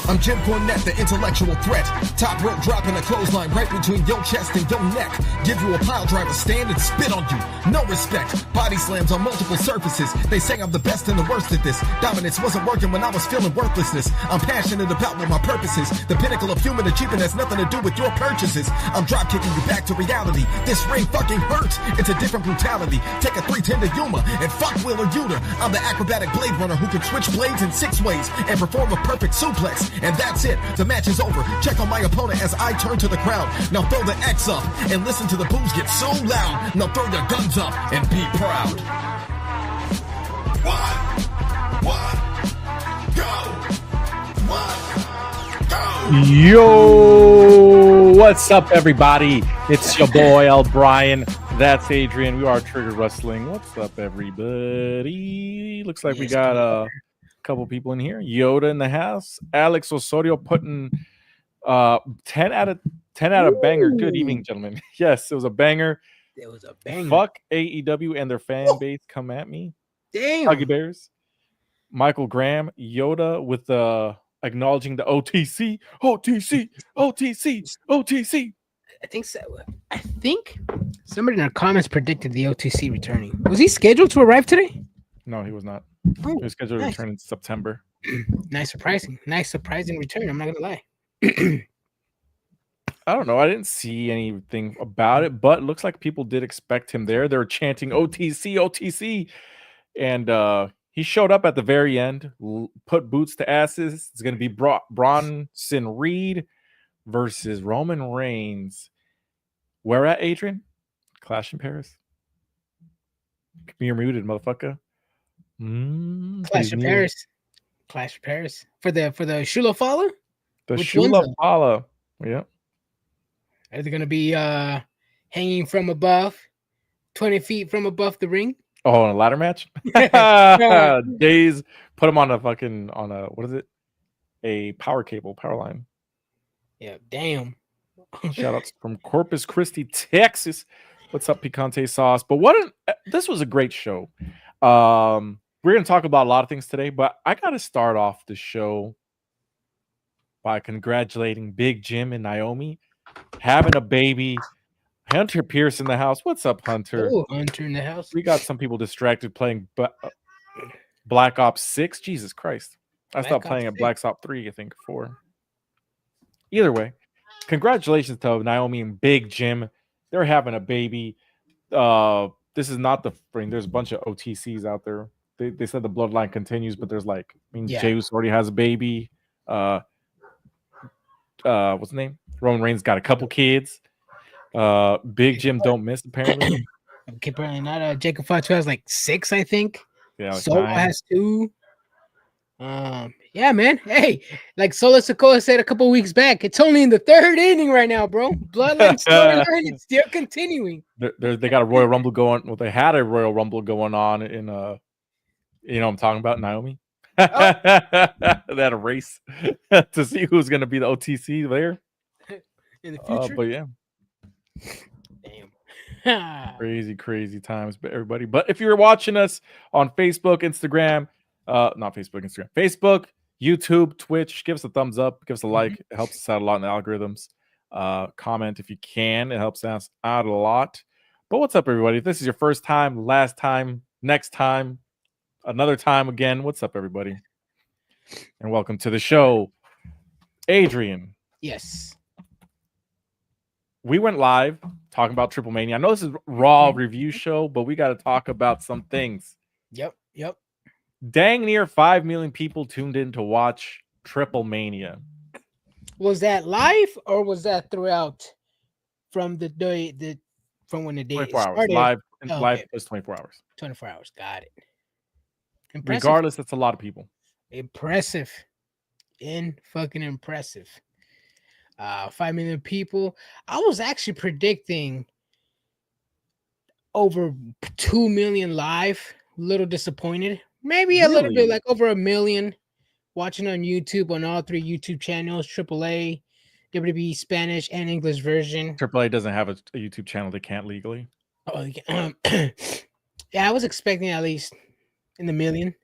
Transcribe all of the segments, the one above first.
I'm Jim Cornette, the intellectual threat. Top rope dropping a clothesline right between your chest and your neck. Give you a pile driver stand and spit on you. No respect. Body slams on multiple surfaces. They say I'm the best and the worst at this. Dominance wasn't working when I was feeling worthlessness. I'm passionate about what my purpose is. The pinnacle of human achievement has nothing to do with your purchases. I'm drop kicking you back to reality. This ring fucking hurts. It's a different brutality. Take a 310 to Yuma and fuck Wheeler Yuta. I'm the acrobatic blade runner who can switch blades in 6 ways and perform a perfect suplex. And that's it. The match is over. Check on my opponent as I turn to the crowd. Now throw the X up and listen to the boos get so loud. Now throw your guns up and be proud. Yo, what's up, everybody? It's your boy, El Brian. That's Adrian. We are Trigger Wrestling. What's up, everybody? Looks like we got a couple people in here. Yoda in the house. Alex Osorio putting 10 out of banger. Good evening, gentlemen. Yes, it was a banger. It was a banger. Fuck AEW and their fan base. Come at me. Damn. Huggy Bears. Michael Graham. Yoda with acknowledging the OTC. I think so. I think somebody in our comments predicted the OTC returning. Was he scheduled to arrive today? No, he was not. Oh, He was scheduled to return in September. Nice surprising return. I'm not gonna lie. I don't know. I didn't see anything about it, but it looks like people did expect him there. They were chanting OTC, OTC. And he showed up at the very end, put boots to asses. It's going to be Bronson Reed versus Roman Reigns. Where at, Adrian? Clash in Paris. You're muted, motherfucker. Clash of Paris. Clash of Paris. For the Shula Fala? The Shula Fala. Yeah. Are they going to be hanging from above, 20 feet from above the ring? Oh, in a ladder match? Days put him on a what is it? A power line. Yeah, damn. Shout outs from Corpus Christi, Texas. What's up, Picante Sauce? But this was a great show. We're gonna talk about a lot of things today, but I gotta start off the show by congratulating Big Jim and Naomi having a baby. Hunter Pierce in the house. What's up, Hunter? Oh, Hunter in the house. We got some people distracted playing Black Ops 6. Jesus Christ. I stopped playing at Black Ops 3, I think, 4. Either way, congratulations to Naomi and Big Jim. They're having a baby. This is not the spring. There's a bunch of OTCs out there. They said the bloodline continues, but there's Jey Uss already has a baby. What's his name? Roman Reigns got a couple kids. Big Jim don't miss, apparently. Okay, apparently not. Jacob Fatu has 6, I think. Yeah, Solo has 2. Yeah, man. Hey, like Solo Sikoa said a couple weeks back, it's only in the 3rd inning right now, bro. Bloodline storyline is still continuing. They got a Royal Rumble going. Well, they had a Royal Rumble going on in you know what I'm talking about, Naomi. They had a race to see who's gonna be the OTC there in the future. But yeah. Damn. crazy times, but everybody. But if you're watching us on Facebook, Instagram, Facebook, YouTube, Twitch, give us a thumbs up, give us a like. It helps us out a lot in the algorithms. Comment if you can, it helps us out a lot. But what's up, everybody? If this is your first time, last time, next time, another time again, what's up, everybody? And welcome to the show. Adrian. Yes. We went live talking about Triple Mania. I know this is Raw review show, but we got to talk about some things. Yep. Dang near 5 million people tuned in to watch Triple Mania. Was that live or was that throughout from the day from when the day 24 hours. started? Live was 24 hours. 24 hours. Got it. Impressive. Regardless, it's a lot of people. Impressive. Fucking impressive. 5 million people. I was actually predicting over 2 million live. A little disappointed. Maybe a little bit, over 1 million watching on YouTube on all 3 YouTube channels: AAA, WWE Spanish, and English version. AAA doesn't have a YouTube channel. They can't legally. Oh, yeah, I was expecting at least in the million.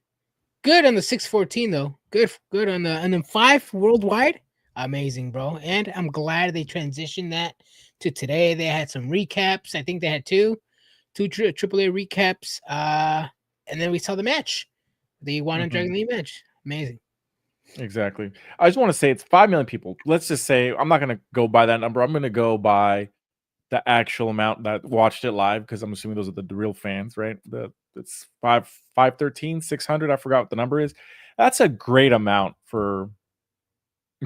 Good on the 614 though. Good on the and then 5 worldwide. Amazing, bro. And I'm glad they transitioned that to today. They had some recaps. I think they had two AAA recaps. And then we saw the match, the One and Dragon League match. Amazing. Exactly. I just want to say it's 5 million people. Let's just say I'm not going to go by that number. I'm going to go by the actual amount that watched it live because I'm assuming those are the real fans, right? It's 513, 600. I forgot what the number is. That's a great amount for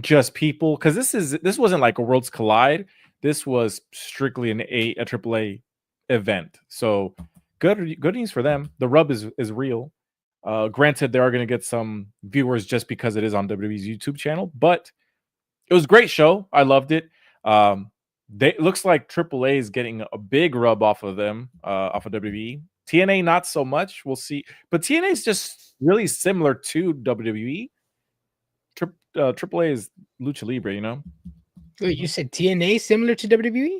just people because this wasn't like a Worlds Collide. This was strictly a AAA event. So good news for them. The rub is real. Granted, they are going to get some viewers just because it is on WWE's YouTube channel, but it was a great show. I loved it. It looks like AAA is getting a big rub off of them, off of WWE. TNA, not so much. We'll see. But TNA is just really similar to WWE. AAA is Lucha Libre, you know? Wait, you said TNA similar to WWE?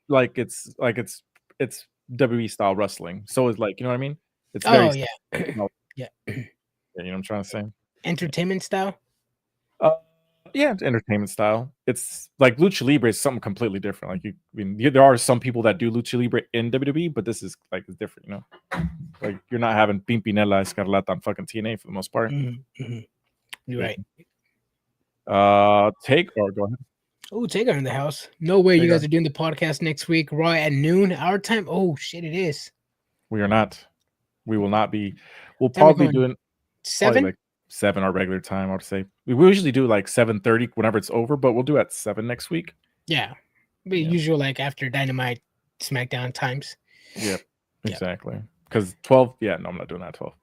Like it's WWE style wrestling. So it's like, you know what I mean? It's very yeah. You know what I'm trying to say? Entertainment style? Yeah, it's entertainment style. It's like Lucha Libre is something completely different. Like there are some people that do Lucha Libre in WWE, but this is like it's different, you know? Like you're not having Pimpinella Escarlata on fucking TNA for the most part. You're right. Taker, go ahead. Oh, Taker in the house. No way you guys are doing the podcast next week, Raw at noon, our time. Oh shit, it is. We are not. We will not be. We'll probably be doing 7? like 7 our regular time, I would say. We usually do like 7:30 whenever it's over, but we'll do at 7 next week. Yeah. Usual like after Dynamite SmackDown times. Yep. Exactly. Because 12, I'm not doing that at 12.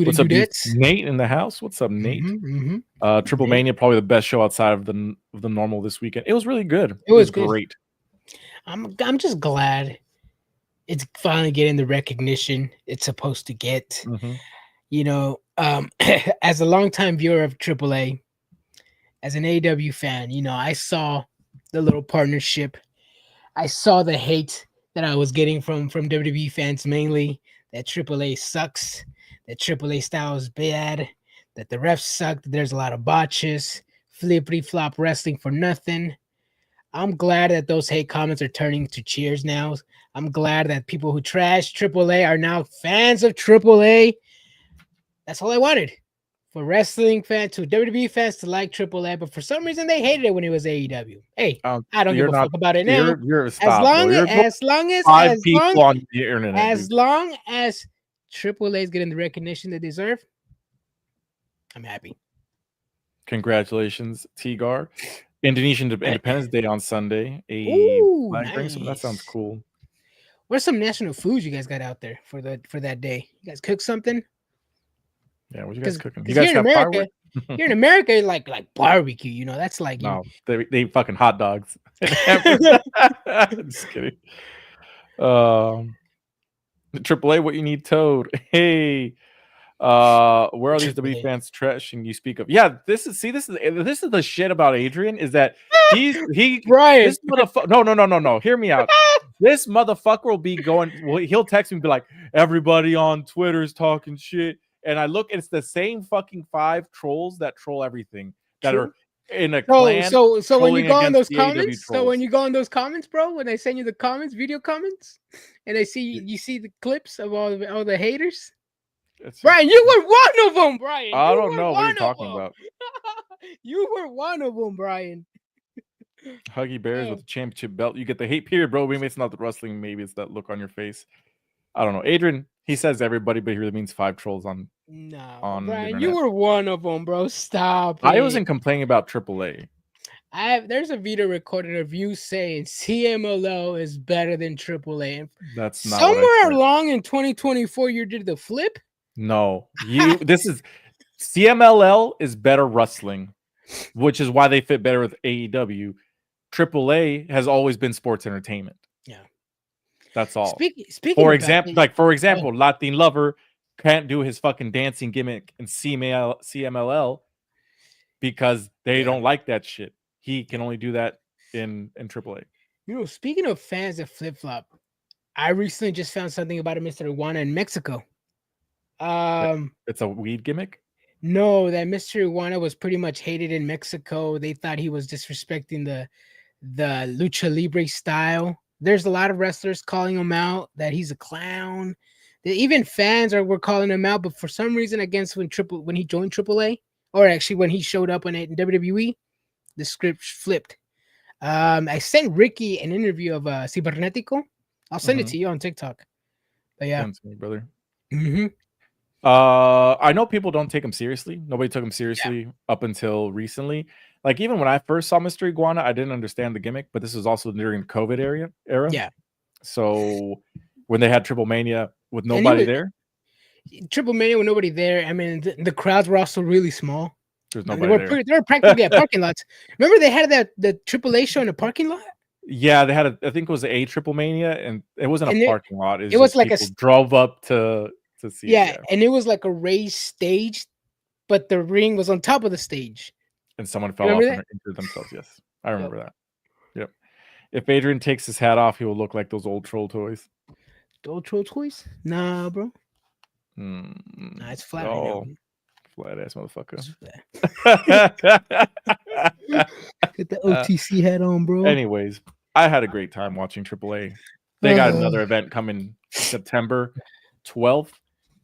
What's up, Nate in the house? What's up, Nate? Triple Mania, probably the best show outside of the normal this weekend. It was really good. It was great. I'm just glad it's finally getting the recognition it's supposed to get. You know, as a longtime viewer of AAA, as an AEW fan, you know, I saw the little partnership. I saw the hate that I was getting from WWE fans, mainly that AAA sucks, that AAA style is bad, that the refs suck, that there's a lot of botches, flippity flop wrestling for nothing. I'm glad that those hate comments are turning to cheers now. I'm glad that people who trash AAA are now fans of AAA. That's all I wanted. For wrestling fans, to WWE fans to like AAA, but for some reason they hated it when it was AEW. Hey, I don't give a fuck about it now. As long as AAA is getting the recognition they deserve, I'm happy. Congratulations, Tigar. Indonesian Independence Day on Sunday. Nice. That sounds cool. What's some national foods you guys got out there for that day? You guys cook something? Yeah, what you guys cooking? You guys have fireworks? Here in America, like barbecue, you know, that's like they eat fucking hot dogs. Just kidding. AAA, what you need, Toad? Hey, where are these WWE fans trashing you speak of? Yeah, this is the shit about Adrian is that Brian. This motherfucker. No. Hear me out. This motherfucker will be going. Well, he'll text me and be like, everybody on Twitter is talking shit. And I look, it's the same fucking 5 trolls that troll everything that are in a clan. So when you go on those comments, bro, when they send you the comments, video comments, and you see the clips of all the haters. Brian, you were one of them, Brian. I don't know what you're talking about. You were one of them, Brian. Huggy Bears with the championship belt. You get the hate period, bro. Maybe it's not the wrestling. Maybe it's that look on your face. I don't know. Adrian, he says everybody, but he really means 5 trolls on. No, on Brian, you were one of them, bro. Stop. I wasn't complaining about AAA. There's a video recorded of you saying CMLL is better than AAA. That's not somewhere along in 2024. You did the flip. No, this is CMLL is better wrestling, which is why they fit better with AEW. AAA has always been sports entertainment. Yeah, that's all. Speaking for example, Latin Lover can't do his fucking dancing gimmick in CMLL because they don't like that shit. He can only do that in AAA. You know, speaking of fans that flip flop, I recently just found something about a Mr. Iguana in Mexico. It's a weed gimmick. No, that Mr. Iguana was pretty much hated in Mexico. They thought he was disrespecting the lucha libre style. There's a lot of wrestlers calling him out that he's a clown. Even fans were calling him out, but for some reason, against when he joined AAA, or actually when he showed up in WWE, the script flipped. I sent Ricky an interview of Cibernetico. I'll send it to you on TikTok. But yeah, Send it to me, brother. Mm-hmm. I know people don't take him seriously. Nobody took him seriously up until recently. Like even when I first saw Mr. Iguana, I didn't understand the gimmick, but this was also during the COVID era. Yeah. So when they had Triple Mania with nobody there, Triple Mania with nobody there. I mean, the crowds were also really small. There's nobody there. They were practically at parking lots. Remember they had the AAA show in a parking lot? Yeah, they had I think it was a Triple Mania, and it wasn't a parking lot. It was like drove up to see. Yeah, and it was like a raised stage, but the ring was on top of the stage. And someone fell off and injured themselves. Yes, I remember that. Yep. If Adrian takes his hat off, he will look like those old troll toys. The old troll toys? Nah, bro. Nah, it's flat right now. Flat ass motherfucker. Get the OTC hat on, bro. Anyways, I had a great time watching AAA. They got another event coming September 12th,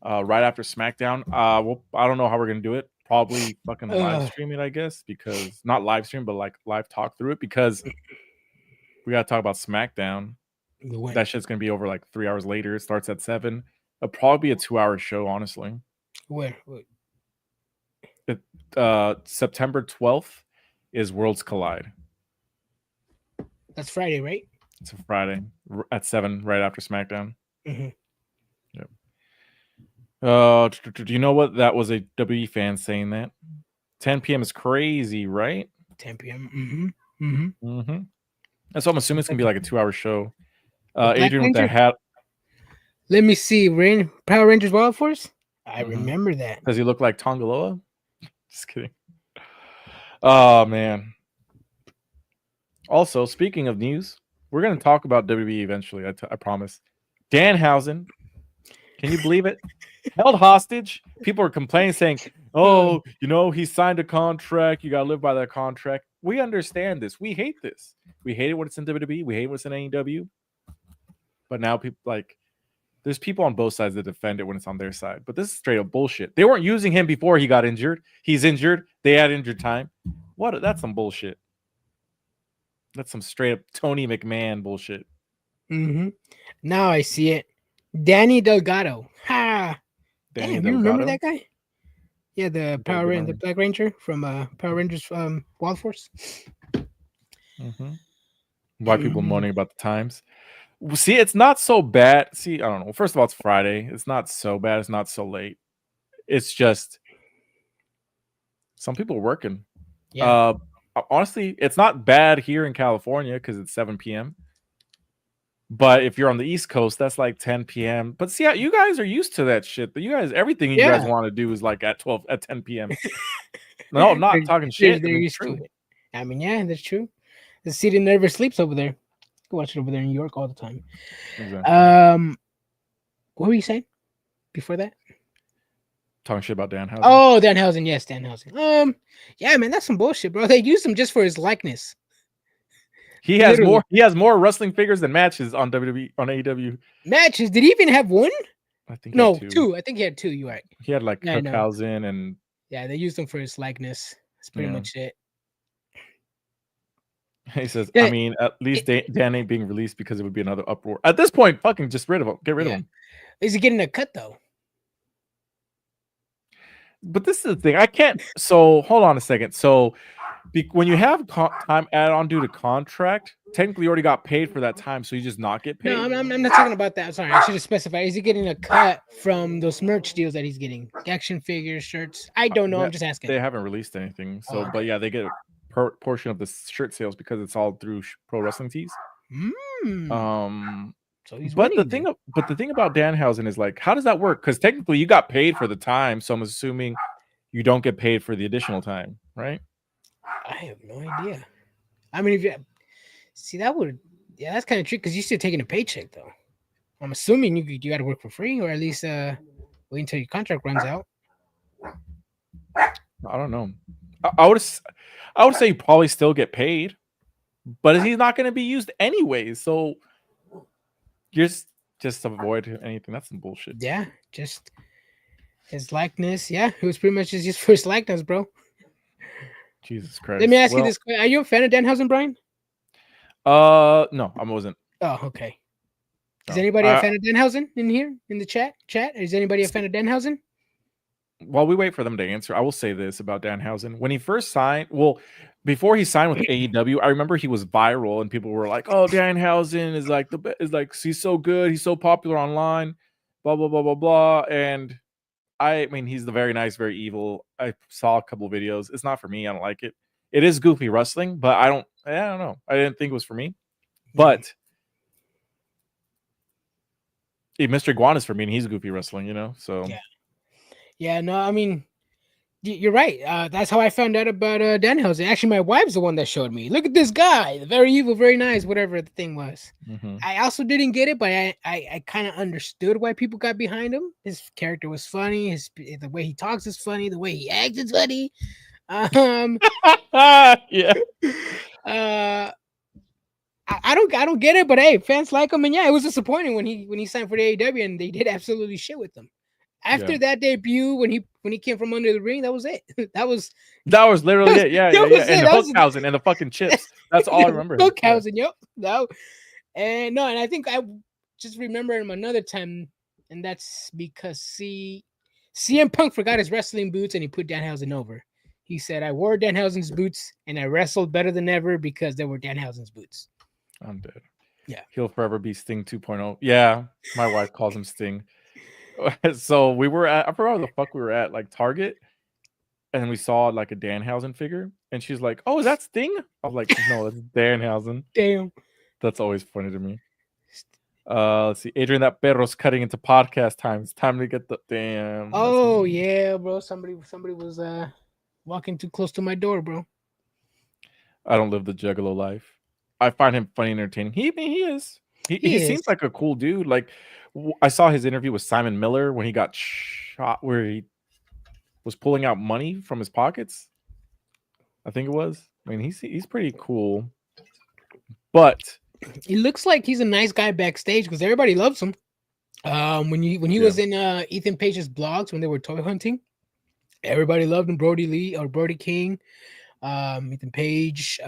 right after SmackDown. I don't know how we're gonna do it. Probably fucking live stream it, I guess, because not live stream, but like live talk through it, because we gotta talk about SmackDown. That shit's gonna be over like 3 hours later. It starts at 7. It'll probably be a 2-hour show, honestly. Where? September 12th is Worlds Collide. That's Friday, right? It's a Friday at 7, right after SmackDown. Mm-hmm. Yep. Do you know what that was? A WWE fan saying that 10 p.m. is crazy, right? 10 p.m. That's what I'm assuming. It's gonna be like a 2-hour show. Adrian with the hat. Let me see. Power Rangers Wild Force. I remember that. Does he look like Tongaloa? Just kidding. Oh man. Also, speaking of news, we're gonna talk about WWE eventually. I promise. Danhausen, can you believe it? Held hostage. People are complaining, saying, "Oh, he signed a contract. You gotta live by that contract." We understand this. We hate this. We hate it when it's in WWE. We hate it when it's in AEW. But now people there's people on both sides that defend it when it's on their side. But this is straight up bullshit. They weren't using him before he got injured. He's injured. They had injured time. That's some bullshit. That's some straight up Tony McMahon bullshit. Now I see it. Danny Delgado. Ha! Damn, you remember that guy? Yeah, the the Black Ranger from Power Rangers Wild Force. Why people moaning about the times? See, it's not so bad. See, I don't know. First of all, it's Friday. It's not so bad. It's not so late. It's just some people are working. Yeah. Honestly, it's not bad here in California because it's 7 p.m. But if you're on the East Coast, that's like 10 p.m. But see, you guys are used to that shit. But you guys, everything you guys want to do is like at 10 p.m. No, I'm not talking shit. They're used to it. I mean, yeah, that's true. The city never sleeps over there. I watch it over there in New York all the time. Exactly. What were you saying before that? Talking shit about Danhausen. Oh, Danhausen. Yes, Danhausen. Yeah, man, that's some bullshit, bro. They used him just for his likeness. He has more. He has more wrestling figures than matches on WWE on AEW. Matches? Did he even have one? I think two. I think he had two. You're right. He had like Cookhausen and. Yeah, they used him for his likeness. That's pretty much it. He says, I mean, at least Dan ain't being released because it would be another uproar. At this point, fucking just rid of him. Get rid of him. Is he getting a cut though? But this is the thing. I can't. So hold on a second. So when you have time added on due to contract, technically you already got paid for that time. So you just not get paid. No, I'm not talking about that. Sorry, I should have specified. Is he getting a cut from those merch deals that he's getting? Action figures, shirts? I don't know. I'm just asking. They haven't released anything. So, but yeah, they get a portion of the shirt sales because it's all through Pro Wrestling Tees. So he's but the thing about Danhausen is like, how does that work? Because technically you got paid for the time, so I'm assuming you don't get paid for the additional time, right? I have no idea. I mean, if you see that that's kind of tricky because you're still taking a paycheck though. I'm assuming you got to work for free or at least wait until your contract runs out. I don't know. I would say probably still get paid, but he's not going to be used anyway. So just avoid anything. That's some bullshit. Yeah, just his likeness. Yeah, it was pretty much just his first likeness, bro. Jesus Christ. Let me ask you this question: are you a fan of Danhausen, Brian? No, I wasn't. Oh, okay. Is No. anybody a fan of Danhausen in here in the chat? Is anybody a fan of Danhausen? While we wait for them to answer, I will say this about Danhausen. When he first signed, well, before he signed with AEW, I remember he was viral and people were like, "Oh, Danhausen is like he's so good, he's so popular online, blah blah blah blah blah." And I mean, he's the very nice, very evil. I saw a couple of videos. It's not for me. I don't like it. It is goofy wrestling, but I don't know. I didn't think it was for me. But Mr. Iguana is for me, and he's goofy wrestling, So yeah. No, I mean, you're right. That's how I found out about Danhausen. Actually, my wife's the one that showed me. Look at this guy, very evil, very nice, whatever the thing was. Mm-hmm. I also didn't get it, but I kind of understood why people got behind him. His character was funny. The way he talks is funny. The way he acts is funny. Yeah. I don't get it, but hey, fans like him, and yeah, it was disappointing when he signed for the AEW, and they did absolutely shit with him. After that debut, when he came from under the ring, that was it. That was literally it. Yeah. And the Hookhausen and the fucking chips. That's all I remember. Hookhausen, yep. No, and I think I just remember him another time, and that's because CM Punk forgot his wrestling boots and he put Danhausen over. He said, "I wore Danhausen's boots and I wrestled better than ever because they were Danhausen's boots." I'm dead. Yeah, he'll forever be Sting 2.0. Yeah, my wife calls him Sting. So we were I forgot where the fuck we were at, like Target, and we saw like a Danhausen figure, and she's like, "Oh, is that Sting?" I was like, "No, that's Danhausen." Damn, that's always funny to me. Let's see, Adrian, that perro's cutting into podcast time. It's time to get the damn. Oh yeah, bro. Somebody was walking too close to my door, bro. I don't live the Juggalo life. I find him funny and entertaining. He is. He seems like a cool dude. Like I saw his interview with Simon Miller when he got shot, where he was pulling out money from his pockets. I think it was. I mean, he's pretty cool, but he looks like he's a nice guy backstage because everybody loves him. When he was in Ethan Page's blogs when they were toy hunting, everybody loved him. Brody King, Ethan Page,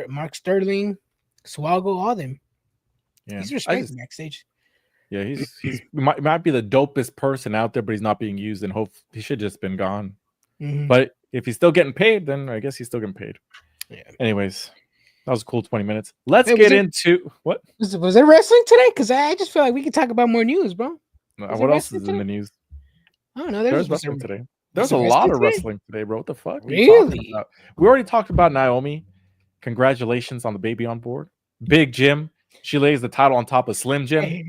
Mark Sterling, Swaggo, all of them. Yeah, he's respected backstage. Yeah, he might be the dopest person out there, but he's not being used, and he should just been gone. Mm-hmm. But if he's still getting paid, then I guess he's still getting paid. Yeah. Anyways, that was a cool 20 minutes. Let's get into what was there wrestling today? Because I just feel like we could talk about more news, bro. What else is in the news? I don't know. There's wrestling today. There's a lot of wrestling today, bro. What the fuck? Really? We already talked about Naomi. Congratulations on the baby on board. Big Jim. She lays the title on top of Slim Jim. Hey,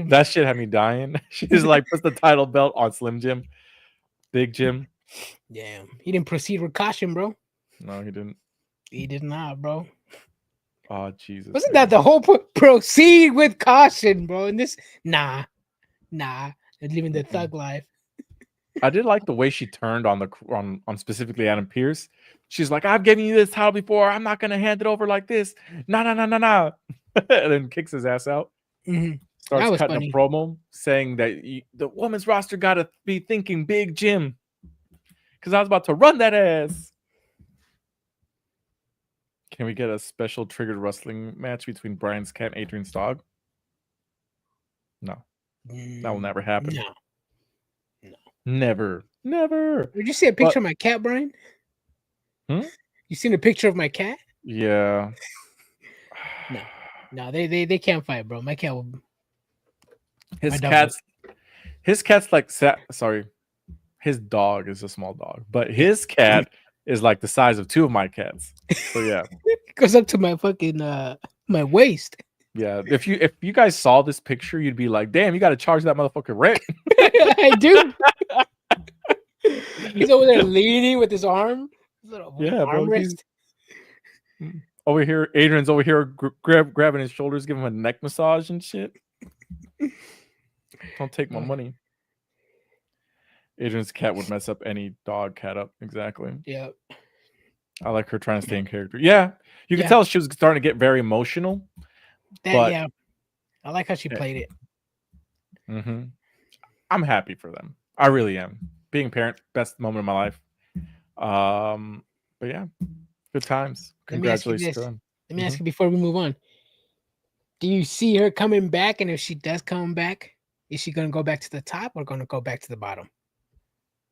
that shit had me dying. She just like puts the title belt on Slim Jim. Big Jim. Damn. He didn't proceed with caution, bro. No, he didn't. He did not, bro. Oh, Jesus. Wasn't that the whole proceed with caution, bro? And this, nah. Living the thug life. I did like the way she turned on specifically Adam Pearce. She's like, "I've given you this title before. I'm not gonna hand it over like this. No. And then kicks his ass out. Mm-hmm. Starts cutting a promo saying that the women's roster gotta be thinking Big Jim because I was about to run that ass. Can we get a special triggered wrestling match between Brian's cat and Adrian's dog? No. That will never happen. No. Never. Did you see a picture of my cat, Brian? You seen a picture of my cat? Yeah. No, they can't fight, bro. My cat will. His cat's like sorry. His dog is a small dog, but his cat is like the size of two of my cats. So yeah. It goes up to my fucking my waist. Yeah. If you guys saw this picture, you'd be like, damn, you gotta charge that motherfucker rent. I do. He's over there leaning with his arm. Bro. Over here, Adrian's over here grabbing his shoulders, giving him a neck massage and shit. Don't take my money. Adrian's cat would mess up any dog cat up. Exactly. Yeah. I like her trying to stay in character. Yeah. You can Yeah. tell she was starting to get very emotional. Yeah. I like how she played it. Mm-hmm. I'm happy for them. I really am. Being a parent, best moment of my life. But yeah, good times. Congratulations to them. Let me ask you before we move on. Do you see her coming back? And if she does come back, is she going to go back to the top or going to go back to the bottom?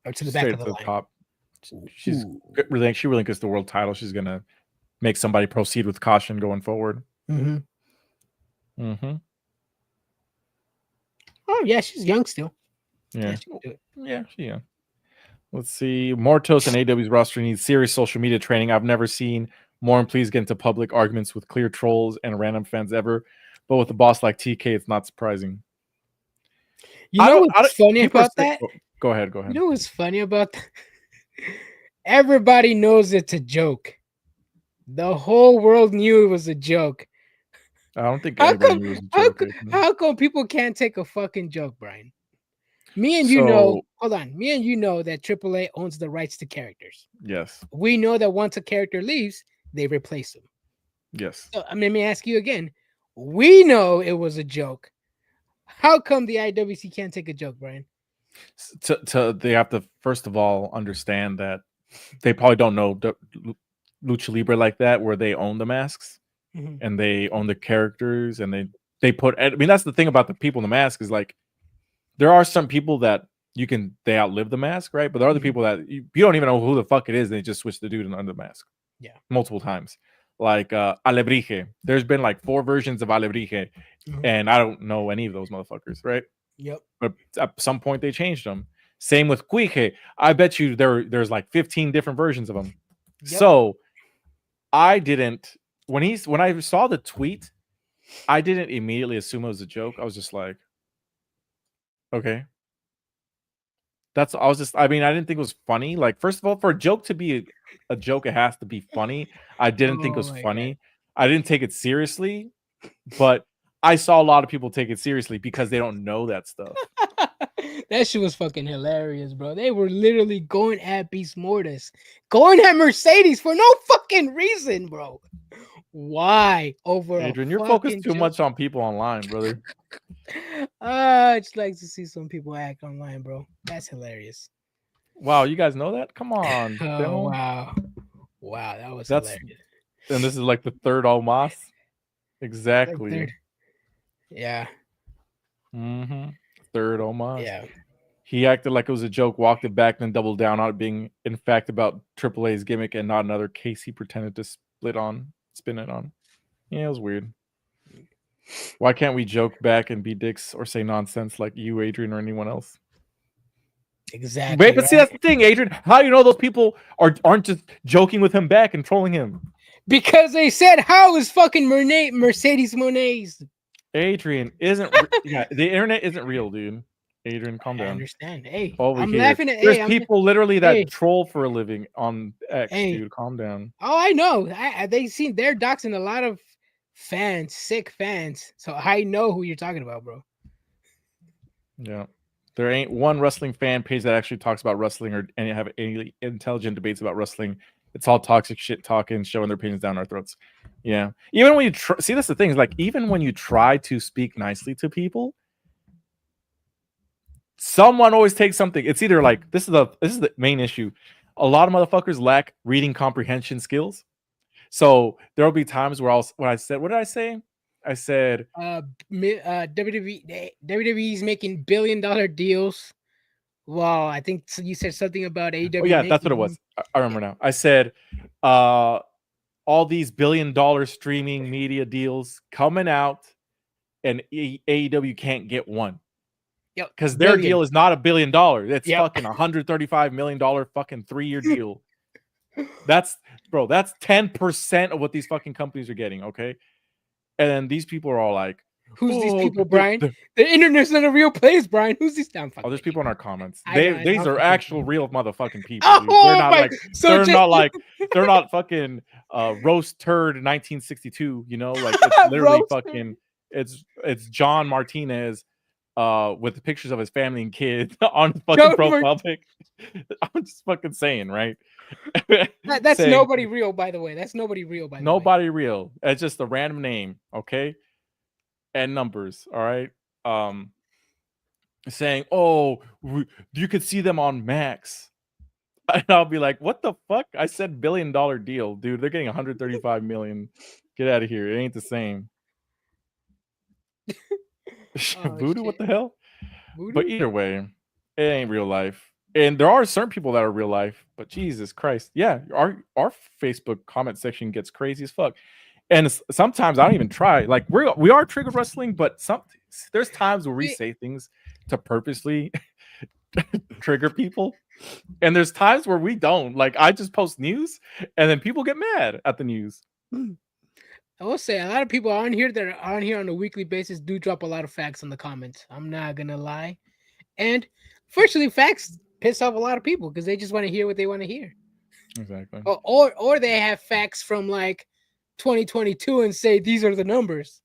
Or to the back of the line? Top. She relinquished the world title. She's going to make somebody proceed with caution going forward. Mm-hmm. Mm-hmm. Oh, yeah, she's young still. Yeah, she can do it. Yeah, she's young. Let's see. Mortos and AW's roster needs serious social media training. I've never seen more please get into public arguments with clear trolls and random fans ever. But with a boss like TK, it's not surprising. You know what's funny about that? Go ahead. You know what's funny about that? Everybody knows it's a joke. The whole world knew it was a joke. I don't think anybody knew it was a joke. How come people can't take a fucking joke, Brian? Me and you know that AAA owns the rights to characters. Yes. We know that once a character leaves, they replace them. Yes. So, let me ask you again. We know it was a joke. How come the IWC can't take a joke, Brian? They have to first of all understand that they probably don't know Lucha Libre like that, where they own the masks and they own the characters, and they put. I mean, that's the thing about the people in the mask is like there are some people that they outlive the mask, right? But there are other people that you don't even know who the fuck it is. And they just switch the dude under the mask, multiple times. Like Alebrije, there's been like 4 versions of Alebrije, and I don't know any of those motherfuckers, right? Yep. But at some point they changed them. Same with Quique. I bet you there's like 15 different versions of them. Yep. So I didn't when I saw the tweet, I didn't immediately assume it was a joke. I was just like, okay. I didn't think it was funny. Like, first of all, for a joke to be a joke, it has to be funny. I didn't think it was funny. God. I didn't take it seriously, but I saw a lot of people take it seriously because they don't know that stuff. That shit was fucking hilarious, bro. They were literally going at Beast Mortis, going at Mercedes for no fucking reason, bro. Why? Adrian, you're focused too much on people online, brother. I just like to see some people act online, bro. That's hilarious. Wow, you guys know that? Come on. Oh, wow, that was hilarious. And this is like the third Almas. Exactly. Yeah. Third Almas. Yeah. He acted like it was a joke, walked it back, then doubled down on it being, in fact, about AAA's gimmick and not another case he pretended to spin it on. Yeah, it was weird. Why can't we joke back and be dicks or say nonsense like you, Adrian, or anyone else? Exactly. But see, that's the thing, Adrian. How do you know those people aren't just joking with him back and trolling him? Because they said, "How is fucking Mercedes Moné's?" Adrian isn't. The internet isn't real, dude. Adrian, calm down. I understand. Hey, I'm laughing at. There's people literally that troll for a living on X, dude. Calm down. Oh, I know. They seen they're doxing a lot of fans, sick fans. So I know who you're talking about, bro. Yeah, there ain't one wrestling fan page that actually talks about wrestling or have any intelligent debates about wrestling. It's all toxic shit talking, showing their opinions down our throats. Yeah, even when you see, that's the thing is like even when you try to speak nicely to people, someone always takes something. It's either like this is the main issue. A lot of motherfuckers lack reading comprehension skills. So there will be times where what did I say? I said WWE's making $1 billion deals. Well, I think you said something about AEW. Oh yeah, that's what it was. I remember now. I said all these $1 billion streaming media deals coming out, and AEW can't get one. Yep, because their deal is not $1 billion. It's fucking $135 million fucking 3-year deal. That's 10% of what these fucking companies are getting. Okay, and then these people are all like, "Who's these people, Brian? The internet's not a real place, Brian. Who's these damn fucking?" There's people in our comments. These are actual real motherfucking people. Dude. They're they're not fucking roast turd 1962. You know, like it's literally fucking. It's John Martinez with the pictures of his family and kids on his fucking Don't profile pic. I'm just fucking saying, right? That's Saying, nobody real, by the way. That's nobody real, by the way. nobody real. It's just a random name, okay? And numbers, all right? Saying, oh, you could see them on Max. And I'll be like, what the fuck? I said $1 billion deal, dude. They're getting 135 million. Get out of here. It ain't the same. Voodoo, shit. what the hell? Voodoo? But either way, it ain't real life. And there are certain people that are real life, but Jesus Christ. Yeah, our Facebook comment section gets crazy as fuck. And sometimes I don't even try. Like we are triggered wrestling, but there's times where we say things to purposely trigger people. And there's times where we don't. Like I just post news and then people get mad at the news. I will say a lot of people on here that are on here on a weekly basis do drop a lot of facts in the comments. I'm not gonna lie. And fortunately, facts piss off a lot of people because they just want to hear what they want to hear. Exactly. Or they have facts from like 2022 and say these are the numbers.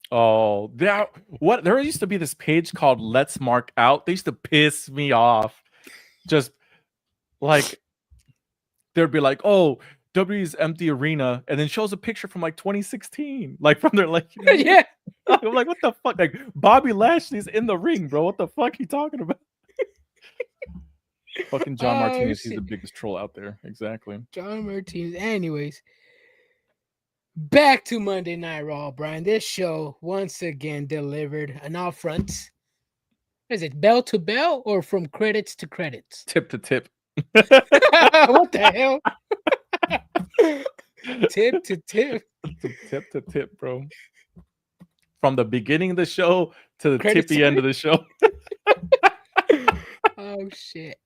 Oh, there used to be this page called Let's Mark Out. They used to piss me off. Just like there'd be like, oh, W's empty arena, and then shows a picture from like 2016, like from their like, Yeah. I'm like, what the fuck? Like Bobby Lashley's in the ring, bro. What the fuck are you talking about? Fucking John Martinez, he's the biggest troll out there. Exactly. John Martinez. Anyways, back to Monday Night Raw, Brian. This show once again delivered an upfront. Is it bell to bell or from credits to credits? Tip to tip. What the hell? Tip to tip. Tip to tip, bro. From the beginning of the show to the Credits tippy end of the show. Oh shit.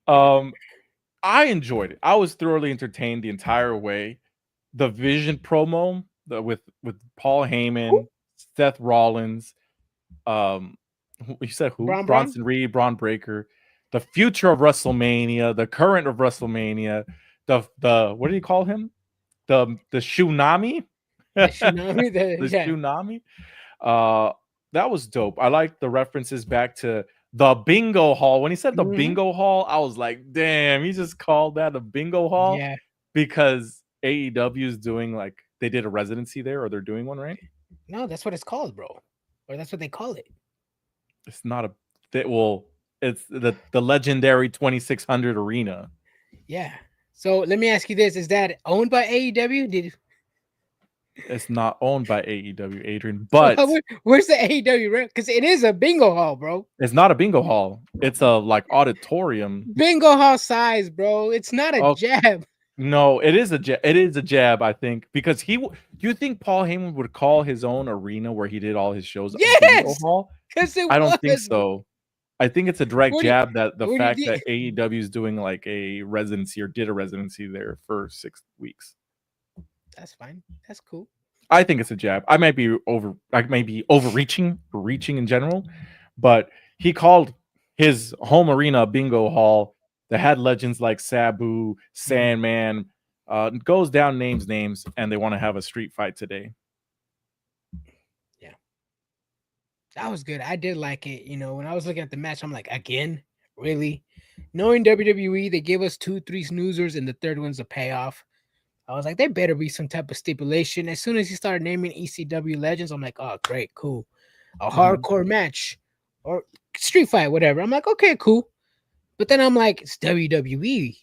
I enjoyed it. I was thoroughly entertained the entire way. The Vision promo with Paul Heyman, Seth Rollins, you said who? Bronson Reed, Bron Breakker, the future of WrestleMania, the current of WrestleMania, the what do you call him? The Tsunami? The Tsunami. The Tsunami. That was dope. I like the references back to the bingo hall. When he said the bingo hall, I was like, damn, he just called that a bingo hall. Yeah. Because AEW is doing like they did a residency there, or they're doing one, right? No, that's what it's called, bro. Or that's what they call it. It's not it's the legendary 2600 arena. Yeah. So let me ask you this: is that owned by AEW? It's not owned by AEW, Adrian. But where's the AEW? Because it is a bingo hall, bro. It's not a bingo hall. It's a like auditorium. Bingo hall size, bro. It's not a jab. No, it is a jab. It is a jab, I think, because do you think Paul Heyman would call his own arena where he did all his shows? Yes, because I don't think so. I think it's a direct jab that the fact that AEW is doing like a residency or did a residency there for 6 weeks. That's fine. That's cool. I think it's a jab. I might be overreaching in general, but he called his home arena bingo hall that had legends like Sabu, Sandman, goes down names, and they want to have a street fight today. Yeah. That was good. I did like it. You know, when I was looking at the match, I'm like, again, really? Knowing WWE, they gave us 2-3 snoozers, and the third one's a payoff. I was like, there better be some type of stipulation. As soon as he started naming ECW legends, I'm like, oh, great, cool. A hardcore match or street fight, whatever. I'm like, okay, cool. But then I'm like, it's WWE,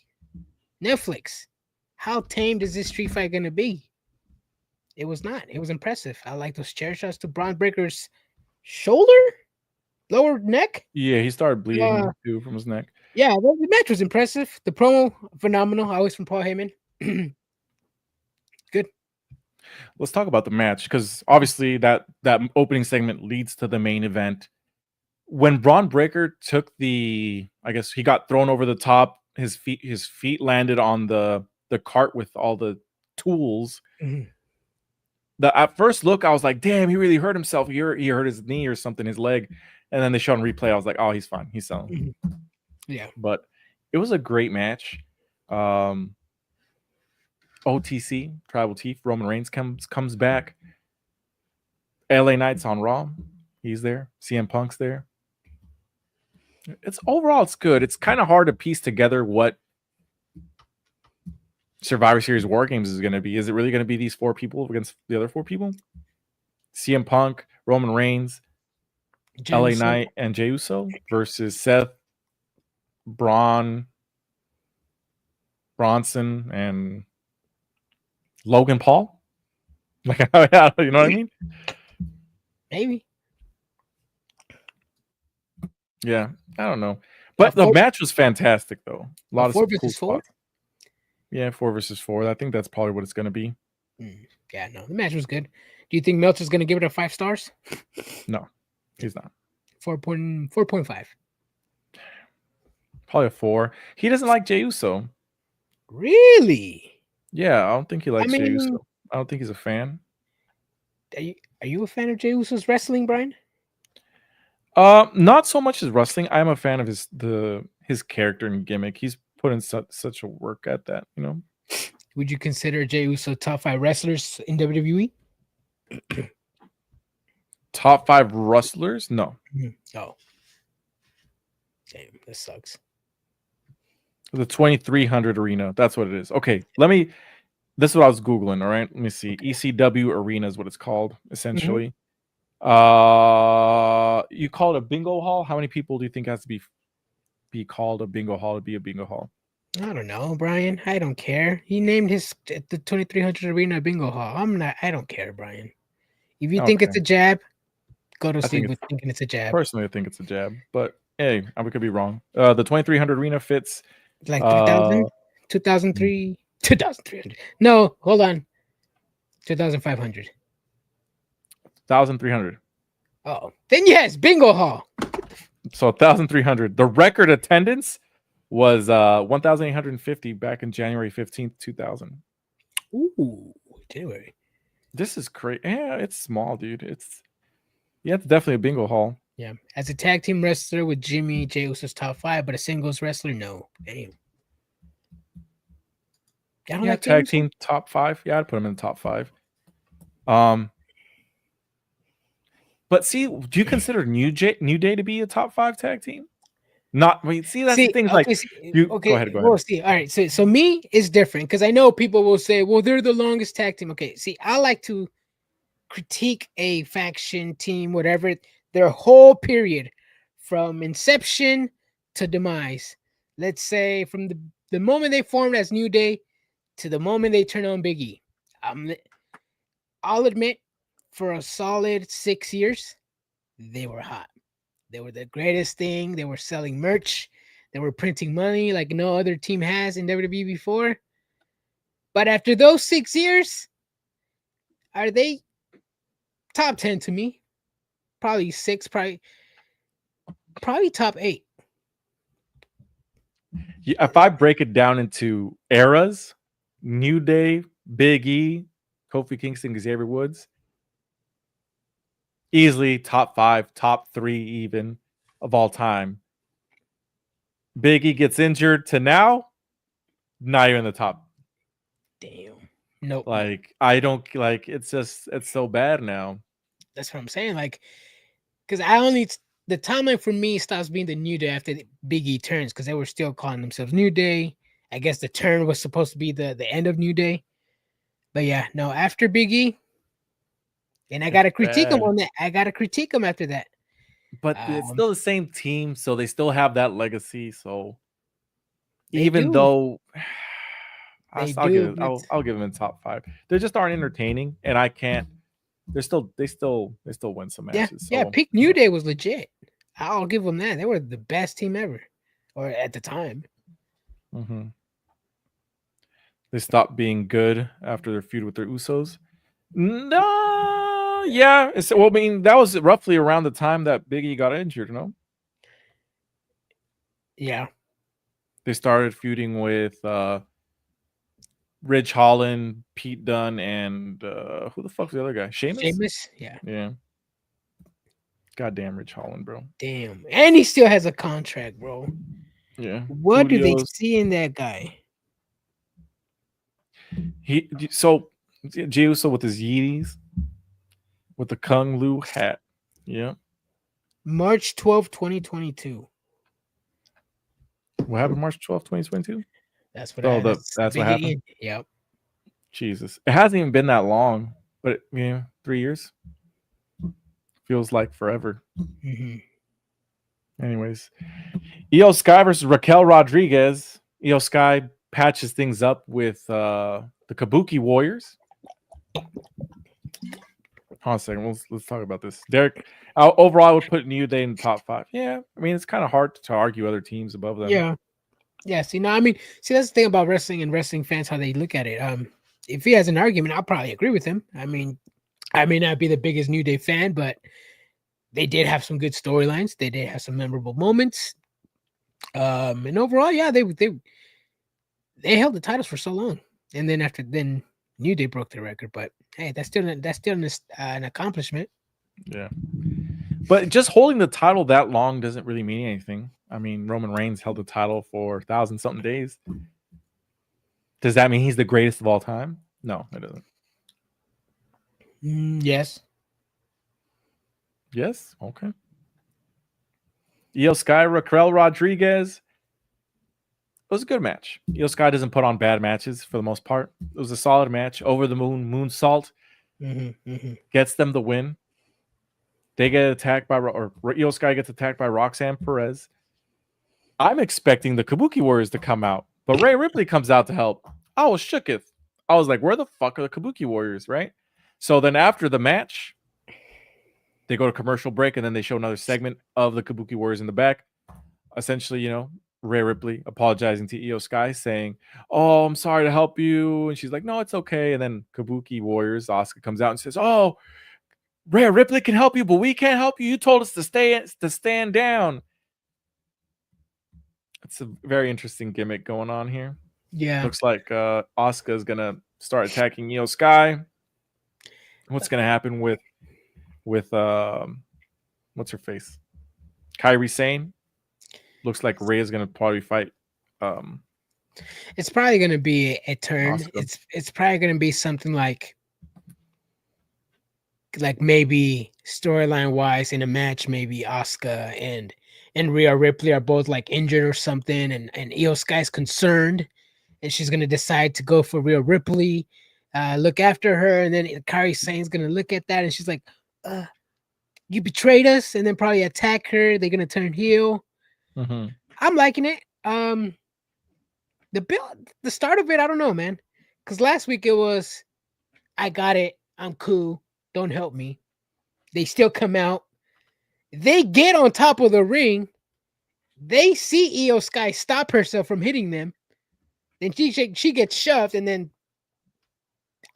Netflix. How tamed is this street fight going to be? It was not. It was impressive. I like those chair shots to Bron Breakker's shoulder, lower neck. Yeah, he started bleeding too from his neck. Yeah, the match was impressive. The promo, phenomenal. Always from Paul Heyman. Good. Let's talk about the match, because obviously that opening segment leads to the main event. When Bron Breakker took I guess he got thrown over the top. His feet landed on the cart with all the tools. At first look, I was like, damn, he really hurt himself. He hurt his knee or something, his leg. And then they showed on replay. I was like, oh, he's fine. He's selling. Yeah. But it was a great match. OTC, Tribal Chief, Roman Reigns comes back. LA Knight's on Raw. He's there. CM Punk's there. It's good. It's kind of hard to piece together what Survivor Series War Games is going to be. Is it really going to be these 4 people against the other 4 people? CM Punk, Roman Reigns, LA Knight, and Jey Uso versus Seth, Bronson, and Logan Paul? Like, you know what I mean? Maybe. Yeah, I don't know. But the match was fantastic, though. A lot of 4 cool versus 4? spots. Yeah, 4 versus 4. I think that's probably what it's going to be. Yeah, no, the match was good. Do you think Meltzer's going to give it a 5 stars? No, he's not. 4.5. Probably a 4. He doesn't like Jey Uso. Really? Yeah, I don't think he likes Jey Uso. I don't think he's a fan. Are you a fan of Jey Uso's wrestling, Brian? Not so much as wrestling. I'm a fan of his character and gimmick. He's put in such a work at that, you know. Would you consider Jey Uso top 5 wrestlers in WWE? Top 5 wrestlers? No. Oh. Damn, this sucks. The 2300 arena. That's what it is. Okay, this is what I was Googling, all right? Let me see. ECW arena is what it's called, essentially. You call it a bingo hall? How many people do you think has to be called a bingo hall to be a bingo hall? I don't know, Brian. I don't care. He named the 2300 arena a bingo hall. I don't care, Brian. If you think it's a jab, go to sleep with thinking it's a jab. Personally, I think it's a jab, but hey, we could be wrong. The 2300 arena fits like 3000, 2003, 2300. No, hold on. 2500. 1300. Oh, then yes, bingo hall. So 1300. The record attendance was 1850 back in January 15th, 2000. Ooh, January. This is great. Yeah, it's small, dude. It's definitely a bingo hall. Yeah. As a tag team wrestler with Jimmy, Jey Uso's top 5, but a singles wrestler, no. Damn. Like tag team top 5. Yeah, I'd put him in the top 5. But see, do you consider New Day to be a top 5 tag team? Not. I mean, see, that's the thing. Go ahead. Well, see, all right. So me is different because I know people will say, "Well, they're the longest tag team." Okay, see, I like to critique a faction, team, whatever, their whole period from inception to demise. Let's say from the moment they formed as New Day to the moment they turned on Big E. I'll admit, for a solid 6 years, they were hot. They were the greatest thing. They were selling merch. They were printing money like no other team has in WWE before. But after those 6 years, are they top 10 to me? Probably 6, probably top 8. Yeah, if I break it down into eras, New Day, Big E, Kofi Kingston, Xavier Woods, easily top 5, top 3 even of all time. Big E gets injured to now, not even the top. Damn. Nope. Like, I don't like it's so bad now. That's what I'm saying. Like, because the timeline for me stops being the New Day after Big E turns because they were still calling themselves New Day. I guess the turn was supposed to be the end of New Day. But yeah, no, after Big E, and I got to critique them on that. I got to critique them after that. But it's still the same team, so they still have that legacy. So even though I'll give them in top 5. They just aren't entertaining, and I can't. They still win some matches. Yeah, peak New Day was legit. I'll give them that. They were the best team ever, or at the time. Mm-hmm. They stopped being good after their feud with their Usos. No, yeah. Well, I mean, that was roughly around the time that Big E got injured, you know? Yeah. They started feuding with Ridge Holland, Pete Dunne, and who the fuck's the other guy? Sheamus? Yeah. Goddamn Ridge Holland, bro. Damn. And he still has a contract, bro. Yeah. What do they see in that guy? Jey Uso with his Yeezys, with the Kung Lu hat. Yeah. March 12th, 2022. What happened March 12th, 2022? That's what That's what happened. Yep. Jesus. It hasn't even been that long, but 3 years feels like forever. Mm-hmm. Anyways, Io Sky versus Raquel Rodriguez. Io Sky patches things up with the Kabuki Warriors. Hold on a second. Let's talk about this. Derek, overall, I would put New Day in the top 5. Yeah, I mean, it's kind of hard to argue other teams above them. Yeah. Yeah. See, that's the thing about wrestling and wrestling fans, how they look at it. If he has an argument, I'll probably agree with him. I mean, I may not be the biggest New Day fan, but they did have some good storylines. They did have some memorable moments. And overall, yeah, they held the titles for so long, and then New Day broke the record. But hey, that's still an accomplishment. Yeah, but just holding the title that long doesn't really mean anything. I mean, Roman Reigns held the title for 1,000-something days. Does that mean he's the greatest of all time? No, it doesn't. Yes. Yes. Okay. Io Sky, Raquel Rodriguez. It was a good match. Io Sky doesn't put on bad matches for the most part. It was a solid match. Over the moonsault. Gets them the win. They get attacked by, or Io Sky gets attacked by Roxanne Perez. I'm expecting the Kabuki Warriors to come out, but Rhea Ripley comes out to help. I was shooketh. I was like, where the fuck are the Kabuki Warriors, right? So then after the match, they go to commercial break, and then they show another segment of the Kabuki Warriors in the back. Essentially, Rhea Ripley apologizing to Io Sky, saying, "Oh, I'm sorry to help you," and she's like, "No, it's okay." And then Kabuki Warriors, Asuka comes out and says, "Oh, Rhea Ripley can help you, but we can't help you. You told us to stand down." It's a very interesting gimmick going on here. Yeah, looks like Asuka is gonna start attacking Io Sky. What's gonna happen with what's her face, Kairi Sane? Looks like Rhea's gonna probably fight. It's probably gonna be a turn. Asuka. It's probably gonna be something like maybe storyline wise in a match, maybe Asuka and Rhea Ripley are both like injured or something, and Io Sky's concerned, and she's gonna decide to go for Rhea Ripley, look after her, and then Kairi Sane's gonna look at that, and she's like, "You betrayed us," and then probably attack her. They're gonna turn heel. Mm-hmm. I'm liking it. The start of it, I don't know, man, because last week it was, "I got it, I'm cool, don't help me." They still come out. They get on top of the ring. They see Io Sky stop herself from hitting them. Then she gets shoved, and then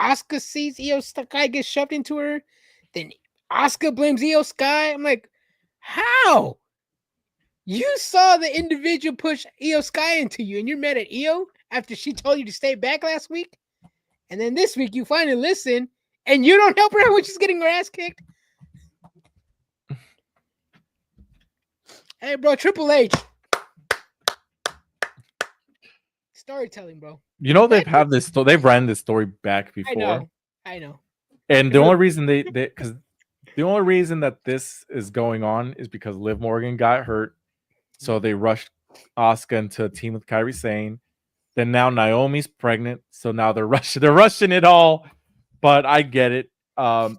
Asuka sees Io Sky get shoved into her. Then Asuka blames Io Sky. I'm like, how? You saw the individual push Io Sky into you, and you're mad at Io after she told you to stay back last week? And then this week you finally listen, and you don't help her when she's getting her ass kicked? Hey, bro, Triple H. Storytelling, bro. They've ran this story back before. I know. And the only reason the only reason that this is going on is because Liv Morgan got hurt. So they rushed Asuka into a team with Kairi Sane. Then now Naomi's pregnant. So now they're rushing it all. But I get it. I'm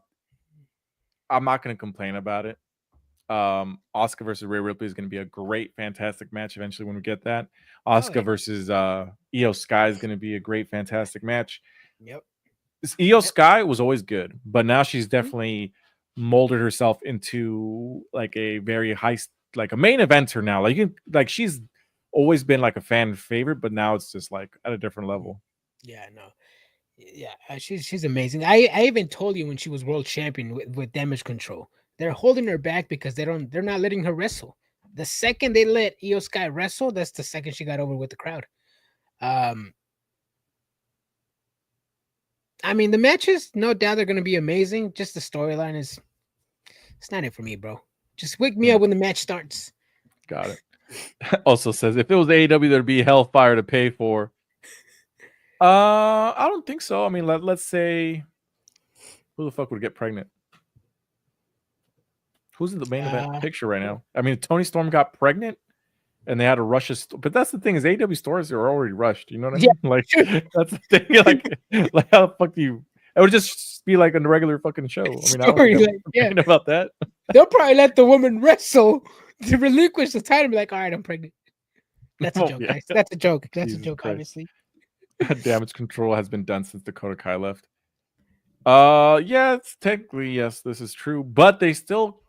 not going to complain about it. Asuka versus Rhea Ripley is going to be a great, fantastic match eventually when we get that. Asuka versus Io Sky is going to be a great, fantastic match. Yep. Io Sky was always good, but now she's definitely molded herself into like a very high, like a main eventer now. Like she's always been like a fan favorite, but now it's just like at a different level. Yeah, no. Yeah, she's amazing. I even told you when she was world champion with Damage Control, they're holding her back because they're not letting her wrestle. The second they let Io Sky wrestle, that's the second she got over with the crowd. I mean, the matches, no doubt they're going to be amazing. Just the storyline it's not it for me, bro. Just wake me up when the match starts. Got it. Also says, if it was AEW, there'd be Hellfire to pay for. I don't think so. I mean, let's say, who the fuck would get pregnant? Who's in the main event picture right now? I mean, Tony Storm got pregnant, and they had to rush us. But that's the thing is, AEW stores are already rushed. You know what I mean? Like that's the thing. Like how the fuck do you? It would just be like a regular fucking show. I mean, I don't think I'm about that. They'll probably let the woman wrestle to relinquish the title and be like, all right, I'm pregnant. That's a joke, guys. That's a joke. That's Jesus a joke, Christ. Obviously. Damage control has been done since Dakota Kai left. It's technically yes, this is true, but they're still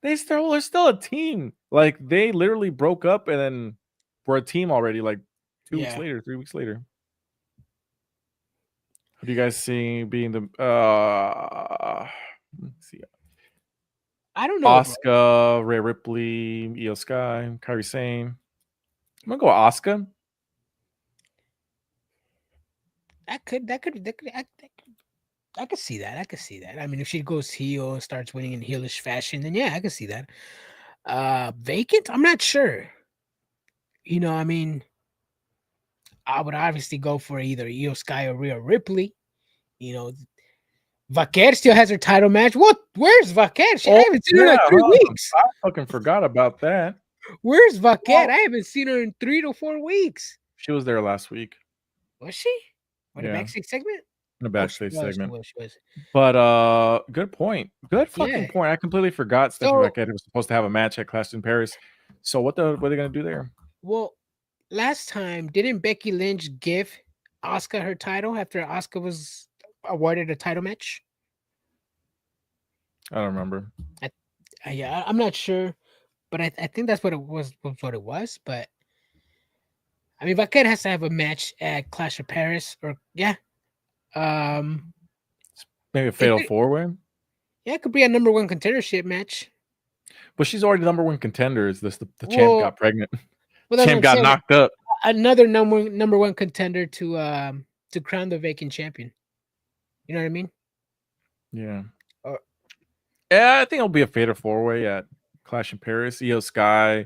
a team. Like they literally broke up and then were a team already, like 2 weeks later, 3 weeks later. Who do you guys see being the let's see. I don't know. Asuka, Rhea Ripley, Io Sky, Kairi Sane. I'm gonna go Asuka. I could see that. I could see that. I mean, if she goes heel and starts winning in heelish fashion, then yeah, I could see that. Vacant? I'm not sure. You know, I mean, I would obviously go for either Io Sky or Rhea Ripley. You know, Vaquer still has her title match. What? Where's Vaquer? I haven't seen her in like 3 weeks. I fucking forgot about that. Where's Vaquer? I haven't seen her in 3 to 4 weeks. She was there last week. Was she? What, a backstage segment? In a backstage segment. She was. But good point. Good fucking point. I completely forgot Stephanie Vaquer was supposed to have a match at Clash in Paris. So what are they gonna do there? Well, last time didn't Becky Lynch give Asuka her title after Asuka was awarded a title match? I don't remember. I'm not sure, but I think that's what it was. But I mean, Vaquer has to have a match at Clash of Paris, or maybe a fatal 4-way. Yeah, it could be a number 1 contendership match. But she's already number 1 contender. Is this the champ got pregnant? Well, champ got knocked up. Another number 1 contender to crown the vacant champion. You know what I mean? Yeah. I think it'll be a fatal 4-way at Clash in Paris. Io Sky,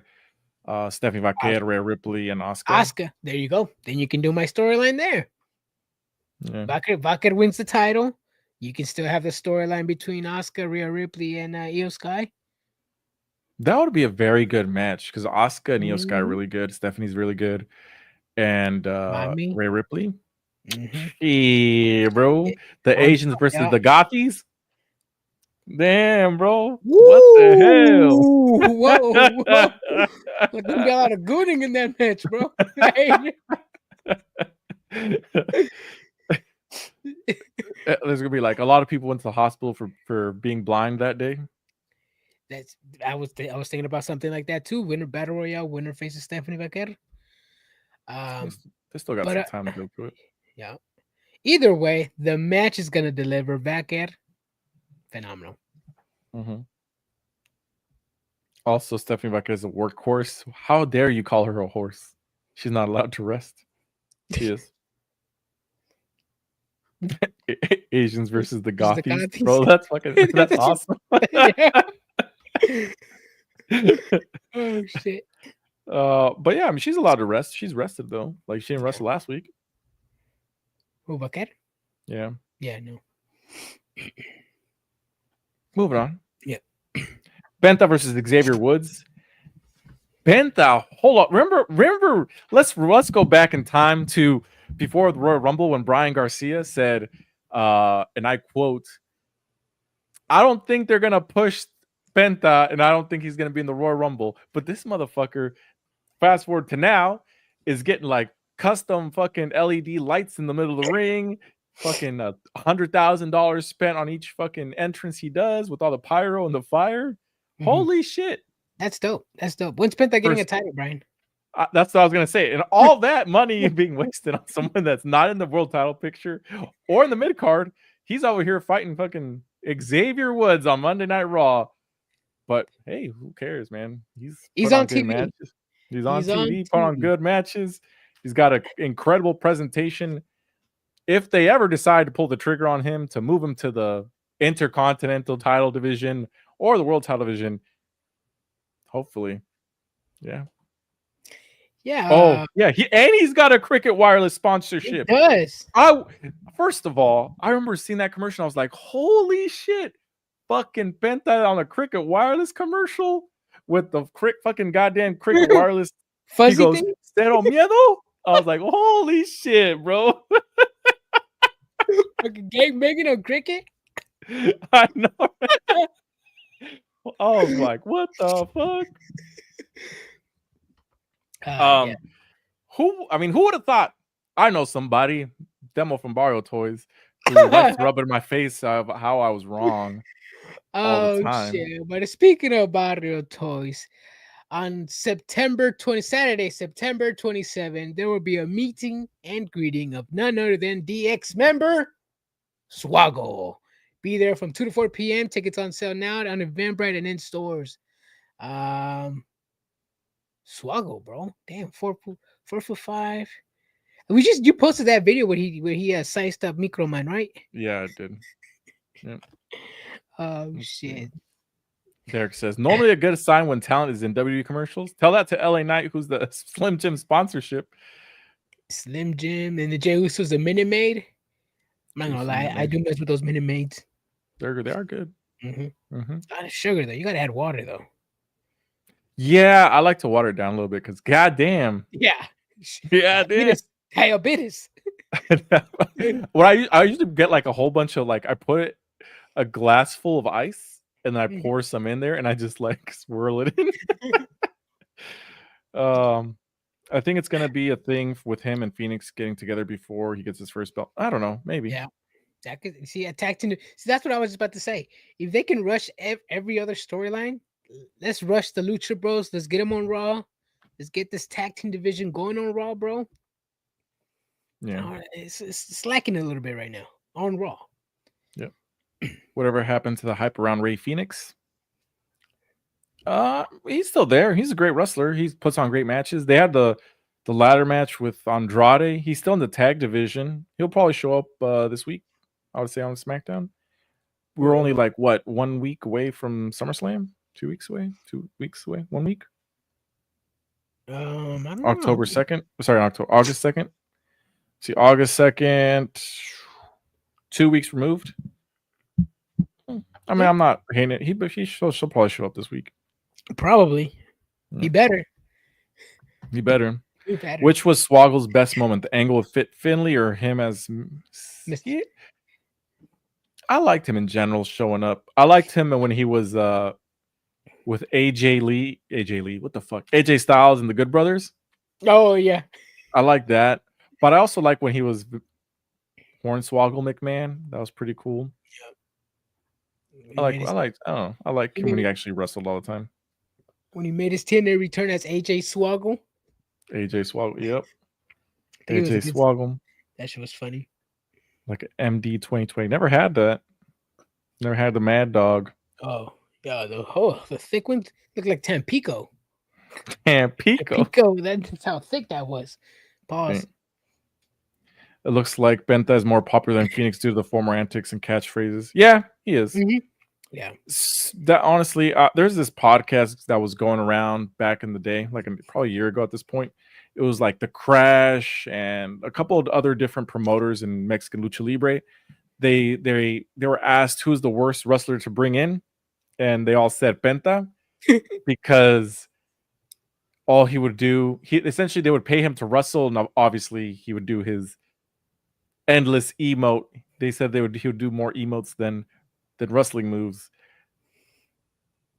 Stephanie Vaquer, Rhea Ripley, and Asuka. There you go. Then you can do my storyline there. Yeah. Vaquer wins the title. You can still have the storyline between Asuka, Rhea Ripley, and Io Sky. That would be a very good match because Asuka and Io Sky are really good. Stephanie's really good. And Rhea Ripley. Yeah, bro. The Asians versus the Gothies. Damn, bro. Woo! What the hell? Whoa. There's gonna be a lot of gooning in that match, bro. There's gonna be like a lot of people went to the hospital for being blind that day. I was thinking about something like that too. Winner Battle Royale, winner faces Stephanie Vaquer. They still got some time to go through it. Yeah. Either way, the match is gonna deliver. Vaquer, phenomenal. Mm-hmm. Also, Stephanie Vaquer is a workhorse. How dare you call her a horse? She's not allowed to rest. She is. Asians versus the Gothies. Bro, that's awesome. Oh shit. But yeah, I mean, she's allowed to rest. She's rested though. Like she didn't wrestle last week. Who, Vaquer? Yeah. Yeah, no. Moving on. Yeah. Benta versus Xavier Woods. Benta, hold on. Remember, let's go back in time to before the Royal Rumble when Brian Garcia said, and I quote, I don't think they're gonna push Benta, and I don't think he's gonna be in the Royal Rumble. But this motherfucker, fast forward to now, is getting like custom fucking LED lights in the middle of the ring, fucking $100,000 spent on each fucking entrance he does with all the pyro and the fire. Mm-hmm. Holy shit. That's dope. When's Penta getting a title, Brian? That's what I was going to say. And all that money being wasted on someone that's not in the world title picture or in the mid card. He's over here fighting fucking Xavier Woods on Monday Night Raw. But hey, who cares, man? He's on TV. Matches. He's on TV, put on good matches. He's got an incredible presentation. If they ever decide to pull the trigger on him to move him to the Intercontinental title division or the world title division, hopefully. Yeah. Yeah. He's got a Cricket Wireless sponsorship. He does. First of all, I remember seeing that commercial. I was like, holy shit. fucking Penta on a Cricket Wireless commercial with the fucking goddamn Cricket Wireless. Fuzzy He goes, thing? "Cero miedo." I was like, "Holy shit, bro!" Fucking game making a cricket? I know. I was like, "What the fuck?" Yeah. Who would have thought? I know somebody, Demo from Barrio Toys, who likes to rub it in my face of how I was wrong all the time. Shit. But speaking of Barrio Toys, on Saturday, September 27, there will be a meeting and greeting of none other than DX member Swaggle. Be there from 2 to 4 p.m. Tickets on sale now on Eventbrite and in stores. Swaggle, bro. Damn, 4'5". You posted that video where he sized up Microman, right? Yeah, I did. Yep. Oh shit. Derek says, normally a good sign when talent is in WWE commercials. Tell that to LA Knight, who's the Slim Jim sponsorship. Slim Jim and the Jey Uss was a Minute Maid. I'm not gonna lie, I do mess with those Minute Maids. They are good. Mm-hmm. A lot of sugar though. You gotta add water though. Yeah, I like to water it down a little bit because goddamn. Yeah. Diabetes. What I usually get like a whole bunch of I put a glass full of ice and then I pour some in there and I just swirl it in. I think it's gonna be a thing with him and Phoenix getting together before he gets his first belt. I don't know, maybe. Yeah. That could see attacked into. See, that's what I was just about to say. If they can rush every other storyline, let's rush the Lucha Bros. Let's get them on Raw. Let's get this tag team division going on Raw, bro. Yeah, it's lacking a little bit right now on Raw. Yep. Whatever happened to the hype around Rey Fenix? He's still there. He's a great wrestler. He puts on great matches. They had the ladder match with Andrade. He's still in the tag division. He'll probably show up this week. I would say on SmackDown. We're only 1 week away from SummerSlam? 2 weeks away? 2 weeks away? 1 week? I don't October know. 2nd. Sorry, August 2nd. See, August 2nd, 2 weeks removed. I mean, I'm not hating it. But she'll probably show up this week. Probably. He better. He better. Which was Swoggle's best moment? The angle of Finley or him as I liked him in general showing up. I liked him when he was with AJ Lee. What the fuck? AJ Styles and the Good Brothers. Oh yeah. I like that. But I also like when he was Hornswoggle McMahon. That was pretty cool. Yeah. I like him when he actually wrestled all the time. When he made his 10-day return as AJ Swoggle. AJ Swoggle, yep. AJ Swoggle. That shit was funny. Like MD 2020. Never had that. Never had the Mad Dog. Oh, yeah. The thick ones look like Tampico. Tampico. That's how thick that was. Pause. It looks like Benta is more popular than Phoenix due to the former antics and catchphrases. Yeah, he is. Mm-hmm. Yeah. That honestly, there's this podcast that was going around back in the day, probably a year ago at this point. It was like The Crash and a couple of other different promoters in Mexican Lucha Libre. They were asked who's the worst wrestler to bring in, and they all said Penta because all he would do, essentially they would pay him to wrestle, and obviously he would do his endless emote. They said he would do more emotes than wrestling moves.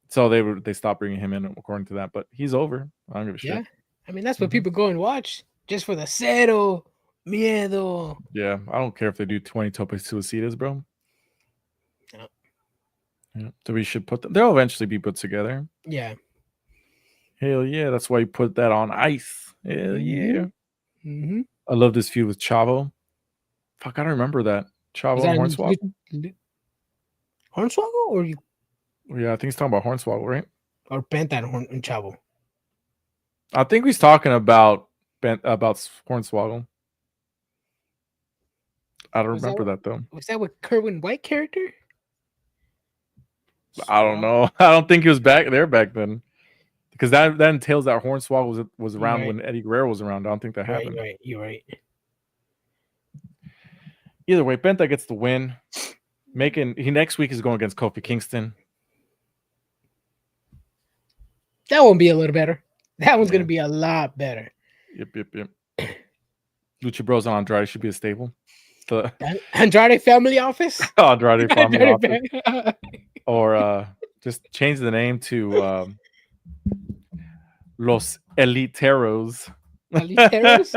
So they stopped bringing him in according to that, but he's over. I don't give a shit. Yeah. I mean, that's what people go and watch just for the cero miedo. Yeah, I don't care if they do 20 tope suicidas, bro. No. Yeah. So we should they'll eventually be put together. Yeah. Hell yeah, that's why you put that on ice. Hell yeah. Mm-hmm. I love this feud with Chavo. Fuck, I don't remember that. Chavo and Hornswoggle? Hornswoggle or you? Yeah, I think he's talking about Hornswoggle, right? Or Penta and Chavo. I think he's talking about Hornswoggle. I don't remember that though. Was that with Kerwin White character? I don't know. I don't think he was back then. Because that entails that Hornswoggle was around when Eddie Guerrero was around. I don't think that happened. You're right. Either way, Penta gets the win. Next week is going against Kofi Kingston. That won't be a little better. That one's gonna be a lot better. Yep. Lucha Bros and Andrade should be a stable. The Andrade Family Office. Andrade Family Office. Or just change the name to Los Eliteros. Eliteros?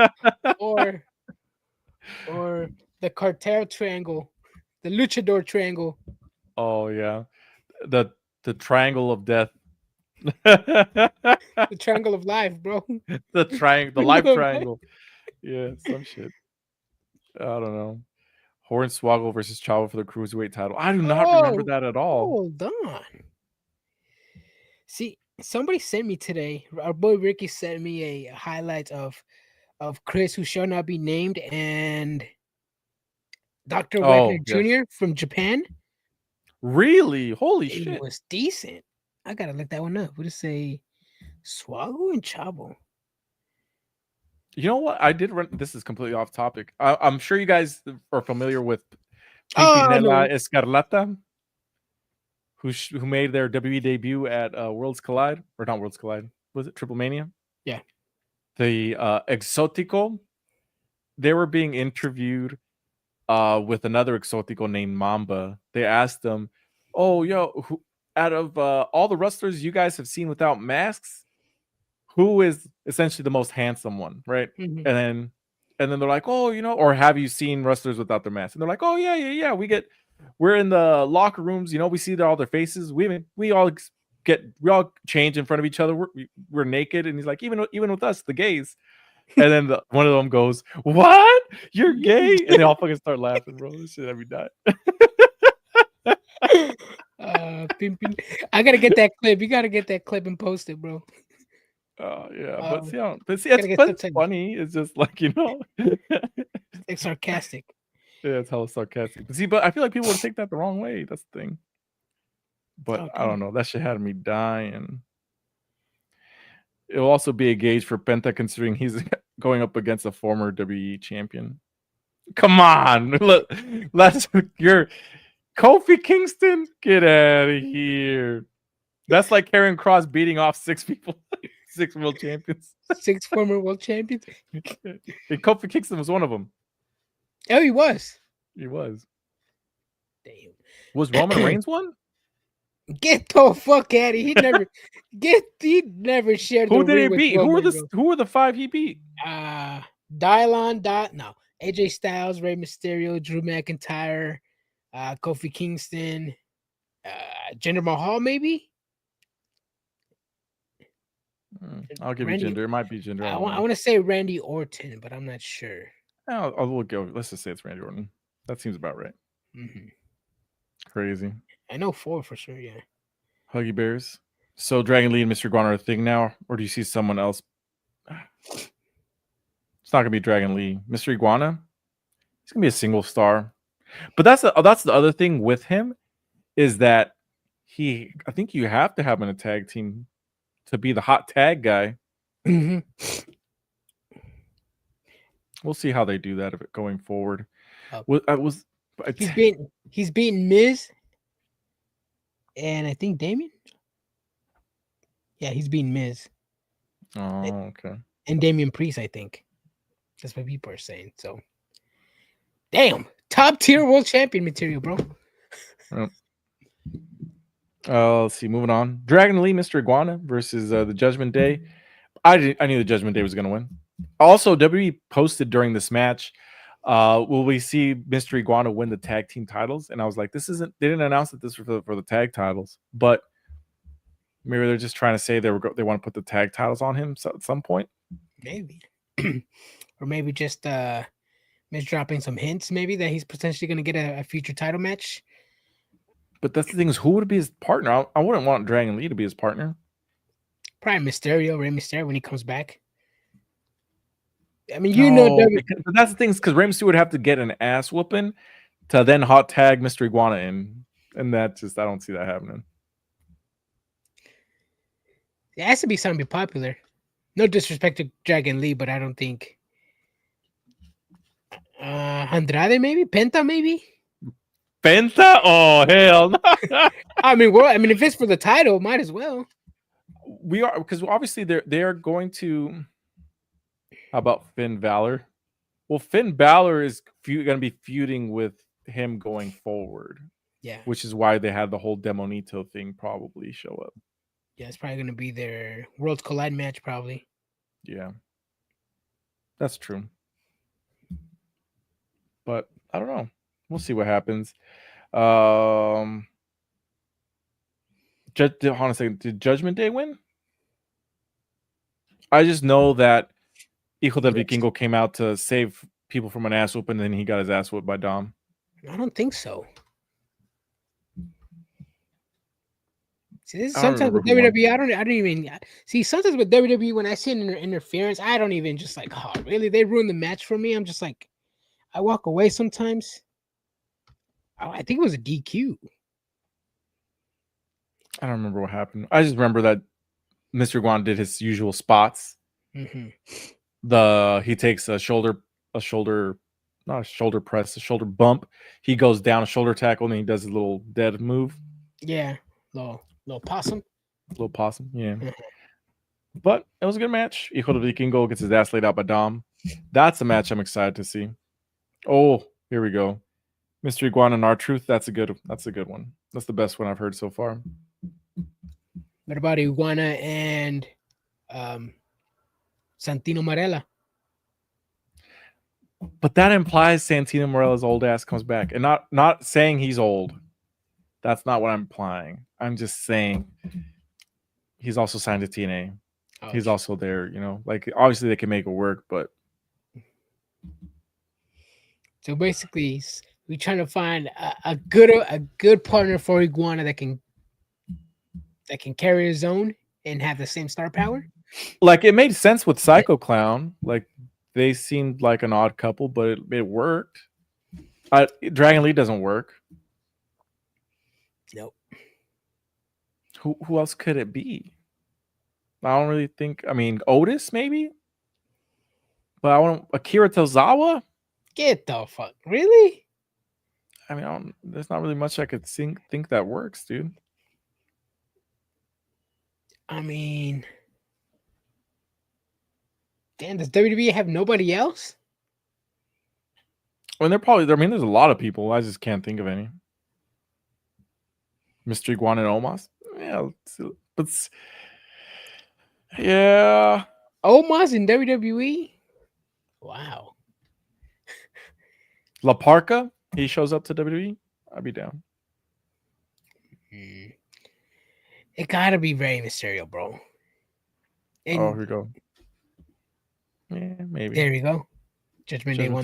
or the Cartel Triangle, the Luchador Triangle. Oh yeah, the Triangle of Death. The Triangle of Life, bro. the Life Triangle. Yeah, some shit. I don't know. Hornswoggle versus Chavo for the Cruiserweight title. I do not remember that at all. Hold on. See, somebody sent me today. Our boy Ricky sent me a highlight of Chris, who shall not be named, and Dr. Wagner Jr. from Japan. Really? Holy shit. It was decent. I gotta look that one up. What does it say? Swaggle and Chavo. You know what? I did run. This is completely off topic. I'm sure you guys are familiar with Pimpinela Escarlata, who made their WWE debut at Worlds Collide, or not Worlds Collide. Was it Triple Mania? Yeah. The Exotico. They were being interviewed with another Exotico named Mamba. They asked them, "Oh, yo, out of all the wrestlers you guys have seen without masks, who is essentially the most handsome one?" Right? Mm-hmm. And then they're like, "Oh, or have you seen wrestlers without their masks?" And they're like, "Oh, yeah. We're in the locker rooms. We see all their faces. We all change in front of each other. We're naked." And he's like, even with us, the gays. And then one of them goes, "What? You're gay?" And they all fucking start laughing, bro. This shit every night. I gotta get that clip. You gotta get that clip and post it, bro. Oh yeah, but see, it's funny. It's just like it's sarcastic. Yeah, it's hella sarcastic. But I feel like people would take that the wrong way. That's the thing. But I don't know. That shit had me dying. It'll also be a gauge for Penta, considering he's going up against a former WWE champion. Come on, look, you're Kofi Kingston. Get out of here. That's like Karrion Kross beating off 6 people, 6 world champions, 6 former world champions. And Kofi Kingston was one of them. Oh, he was. He was. Damn. Was Roman Reigns one? Get the fuck out of here. He never shared. Who did he beat? Who were the 5 he beat? AJ Styles, Rey Mysterio, Drew McIntyre, Kofi Kingston, Jinder Mahal, maybe. I'll give you Jinder. It might be Jinder. I want to say Randy Orton, but I'm not sure. We'll go. Let's just say it's Randy Orton. That seems about right. Mm-hmm. Crazy. I know 4 for sure. Yeah. Huggy Bears. So Dragon Lee and Mr. Iguana are a thing now, or do you see someone else? It's not gonna be Dragon Lee. Mr. Iguana, he's gonna be a single star. But that's the other thing with him, is that I think you have to have him in a tag team to be the hot tag guy. Mm-hmm. We'll see how they do that going forward. He's beaten Miz, and I think Damien. Yeah, he's beaten Miz. Oh, okay. And Damian Priest, I think. That's what people are saying. So, damn, top tier world champion material, bro. Let's see. Moving on. Dragon Lee, Mr. Iguana versus the Judgment Day. I knew the Judgment Day was going to win. Also, WWE posted during this match, will we see Mr. Iguana win the tag team titles? And I was like, they didn't announce that this was for the tag titles, but maybe they're just trying to say they want to put the tag titles on him at some point. Maybe. Or maybe just dropping some hints, maybe that he's potentially going to get a future title match. But that's the thing, is who would be his partner? I wouldn't want Dragon Lee to be his partner. Probably Rey Mysterio when he comes back. I mean, but that's the thing, because Rey Mysterio would have to get an ass whooping to then hot tag Mr. Iguana in, and I don't see that happening. It has to be something popular. No disrespect to Dragon Lee, but I don't think Andrade, maybe Penta, maybe Penta? Oh hell no. I mean, if it's for the title, might as well. We are, because obviously they're going to. How about Finn Balor? Well, Finn Balor is going to be feuding with him going forward. Yeah, which is why they had the whole Demonito thing probably show up. Yeah, it's probably going to be their Worlds Collide match, probably. Yeah, that's true. But I don't know. We'll see what happens. Hold on a second. Did Judgment Day win? I just know that Hijo del Vikingo came out to save people from an ass whooping, and then he got his ass whooped by Dom. I don't think so. See, this is sometimes with WWE, I don't even see. Sometimes with WWE, when I see an interference, I don't even just like, oh, really? They ruined the match for me. I'm just like, I walk away sometimes. I think it was a DQ. I don't remember what happened. I just remember that Mr. Guan did his usual spots. Mm-hmm. He takes a shoulder, not a shoulder press, a shoulder bump. He goes down a shoulder tackle, and then he does a little dead move. Yeah, little possum. Little possum, yeah. But it was a good match. Hijo del Vikingo gets his ass laid out by Dom. That's a match I'm excited to see. Oh, here we go. Mystery Iguana and R-Truth. That's a good one. That's the best one I've heard so far. What about Iguana and Santino Marella? But that implies Santino Marella's old ass comes back. And not saying he's old. That's not what I'm implying. I'm just saying he's also signed to TNA. Oh, he's also there, like obviously they can make it work, but so basically we're trying to find a good partner for Iguana that can carry his own and have the same star power. Like it made sense with Psycho Clown. Like they seemed like an odd couple, but it worked. Dragon Lee doesn't work. Nope. Who else could it be? I don't really think. I mean, Otis maybe, but I want Akira Tozawa. Get the fuck, really? I mean, there's not really much I could think that works, dude. I mean, damn, does WWE have nobody else? I mean, there's a lot of people. I just can't think of any. Mystery Guan and Omos. Yeah, but yeah, Omos in WWE. Wow. La Parka, he shows up to WWE. I'd be down. It gotta be Rey Mysterio, bro. And here we go. Yeah, maybe. There you go. Judgment Day won.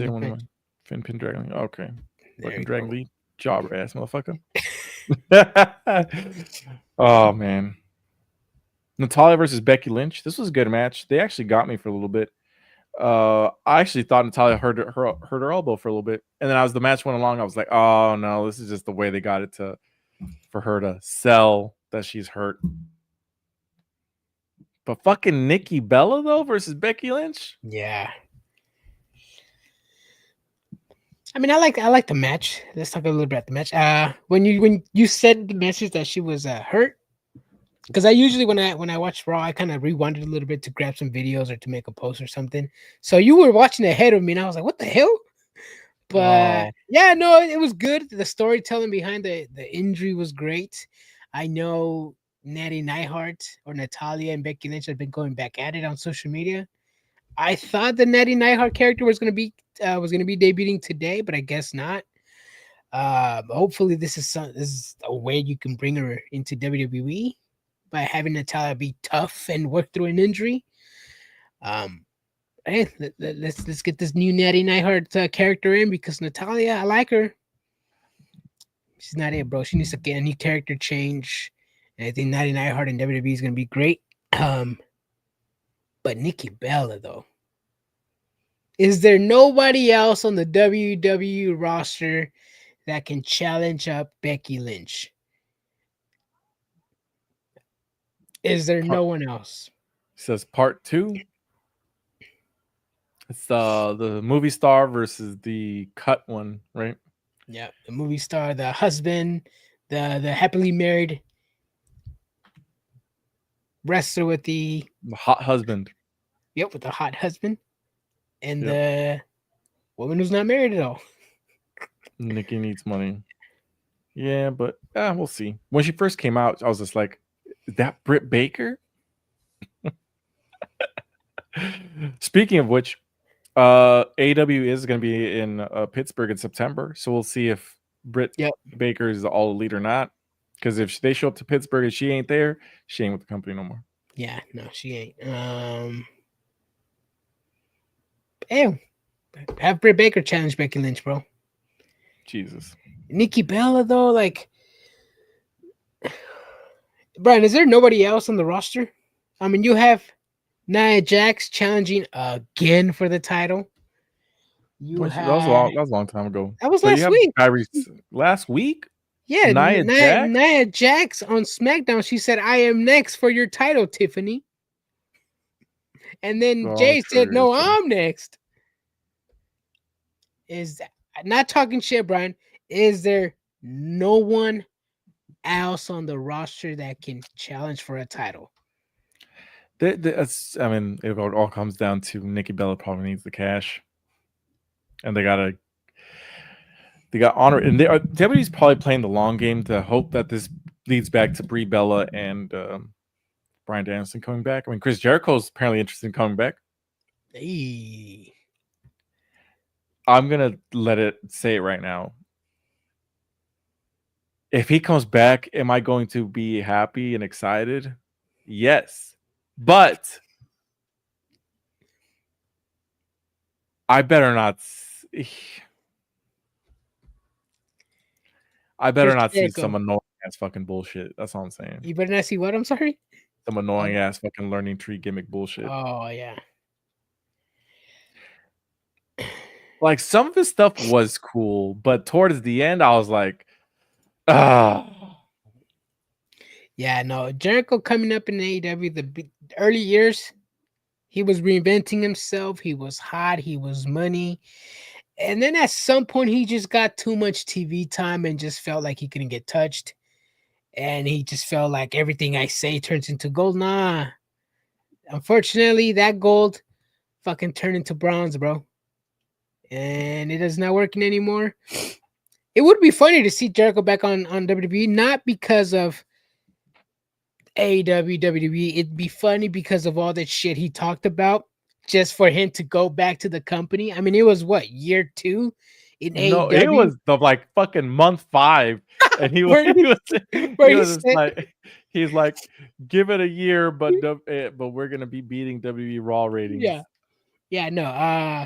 Finn Dragon Lee. Okay. Fucking Dragon Lee. Jobber ass motherfucker. Oh man. Natalya versus Becky Lynch. This was a good match. They actually got me for a little bit. I actually thought Natalya hurt her elbow for a little bit, and then as the match went along, I was like, "Oh no, this is just the way they got it for her to sell that she's hurt." But fucking Nikki Bella though versus Becky Lynch. Yeah. I mean, I like the match. Let's talk a little bit about the match. When you said the message that she was hurt, because I usually when I watch Raw, I kind of rewound it a little bit to grab some videos or to make a post or something. So you were watching ahead of me, and I was like, "What the hell?" But yeah, no, it was good. The storytelling behind the injury was great. I know Natty Neidhart or Natalya and Becky Lynch have been going back at it on social media. I thought the Natty Neidhart character was gonna be debuting today, but I guess not. Hopefully this is a way you can bring her into WWE by having Natalya be tough and work through an injury. Hey, let's get this new Natty Neidhart character in, because Natalya, I like her. She's not it, bro. She needs to get a new character change. And I think Natty Neidhart in WWE is gonna be great. But Nikki Bella, though, is there nobody else on the WWE roster that can challenge up Becky Lynch? Is there no one else? It says part 2. It's the movie star versus the cut one, right? Yeah, the movie star, the husband, the happily married wrestler with the hot husband. with the hot husband, and Yep. the woman who's not married at all. Nikki needs money. Yeah, but we'll see. When she first came out, I was just like, "Is that Britt Baker?" Speaking of which, AEW is going to be in Pittsburgh in September, so we'll see if Britt Baker is the All Elite or not. Because if they show up to Pittsburgh and she ain't there, she ain't with the company no more. Yeah, no, she ain't. Ew. Have Britt Baker challenge Becky Lynch, bro. Jesus. Nikki Bella, though, like, Brian, is there nobody else on the roster? I mean, you have Nia Jax challenging again for the title. That was a long time ago. That was last week. Last week? Yeah, Nia Jax on SmackDown. She said, "I am next for your title, Tiffany." And then Jey said, "No, I'm next." Is that, not talking shit, Brian? Is there no one else on the roster that can challenge for a title? I mean, it all comes down to Nikki Bella probably needs the cash, and they got honor, and WWE's probably playing the long game to hope that this leads back to Brie Bella and Bryan Danielson coming back. I mean, Chris Jericho's apparently interested in coming back. Hey. I'm gonna say it right now. If he comes back, am I going to be happy and excited? Yes, but I better not. I better not see some annoying ass fucking bullshit. That's all I'm saying. You better not see what? I'm sorry? Some annoying ass fucking learning tree gimmick bullshit. Oh, yeah. Like, some of his stuff was cool, but towards the end, I was like, ah. Yeah, no. Jericho coming up in AEW, the early years, he was reinventing himself. He was hot. He was money. And then at some point, he just got too much TV time and just felt like he couldn't get touched. And he just felt like everything I say turns into gold. Nah. Unfortunately, that gold fucking turned into bronze, bro. And it is not working anymore. It would be funny to see Jericho back on WWE, not because of AEW, WWE. It'd be funny because of all that shit he talked about, just for him to go back to the company. I mean, it was what, year 2 in AEW? No, it was the like fucking month 5, and he's like, give it a year, but we're gonna be beating WWE Raw ratings. Yeah, no,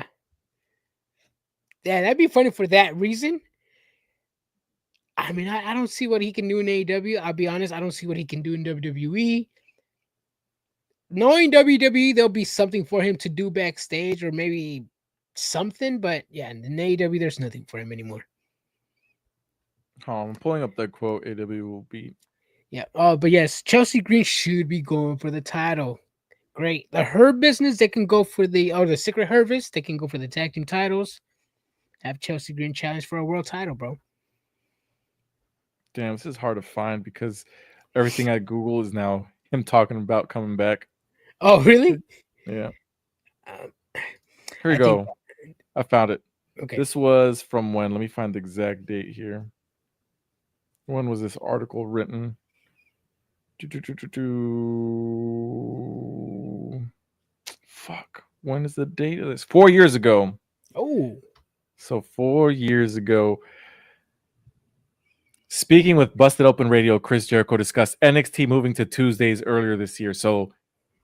yeah, that'd be funny for that reason. I mean, I don't see what he can do in AEW. I'll be honest, I don't see what he can do in WWE. Knowing WWE, there'll be something for him to do backstage, or maybe something, but yeah, in AEW, there's nothing for him anymore. I'm pulling up that quote AEW will beat. Yeah. Oh, but yes, Chelsea Green should be going for the title. Great. The Hurt Business, they can go for the Secret Harvest. They can go for the tag team titles. Have Chelsea Green challenge for a world title, bro. Damn, this is hard to find because everything I Google is now him talking about coming back. Oh, really? Yeah. Here we go. I found it. Okay. This was from when? Let me find the exact date here. When was this article written? Fuck. When is the date of this? 4 years ago. Oh. So 4 years ago. Speaking with Busted Open Radio, Chris Jericho discussed NXT moving to Tuesdays earlier this year. So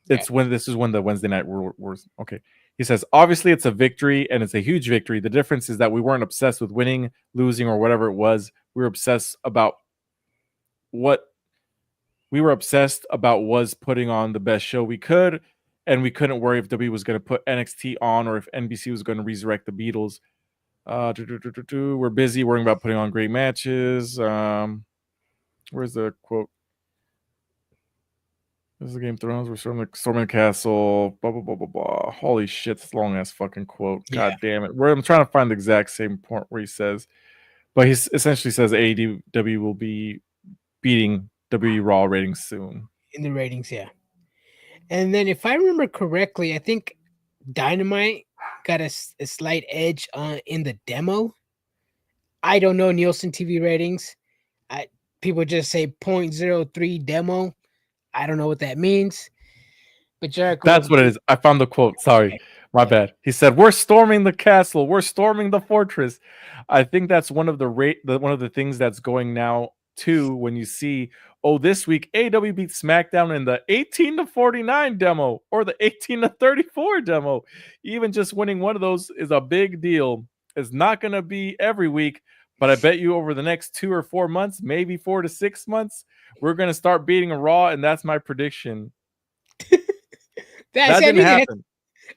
this is when the Wednesday night was. Okay. He says, obviously it's a victory and it's a huge victory. The difference is that we weren't obsessed with winning, losing, or whatever it was. We were obsessed about was putting on the best show we could. And we couldn't worry if WWE was going to put NXT on or if NBC was going to resurrect the Beatles. We're busy worrying about putting on great matches. Where's the quote? This is the Game of Thrones. We're storming the castle. Blah blah blah blah blah. Holy shit! This long ass fucking quote. God damn it! I'm trying to find the exact same point where he says, But he essentially says AEW will be beating WWE Raw ratings soon. In the ratings, yeah. And then, if I remember correctly, I think Dynamite got a slight edge in the demo. I don't know Nielsen TV ratings. People just say 0.03 demo. I don't know what that means. But Jericho, that's what it is. I found the quote. Sorry, my bad. He said, "We're storming the castle. We're storming the fortress." I think that's one of the things that's going now too. When you see, this week AEW beat SmackDown in the 18-49 demo or the 18-34 demo. Even just winning one of those is a big deal. It's not going to be every week, but I bet you over the next 2 or 4 months, maybe 4 to 6 months, we're going to start beating a Raw, and that's my prediction. That didn't happen.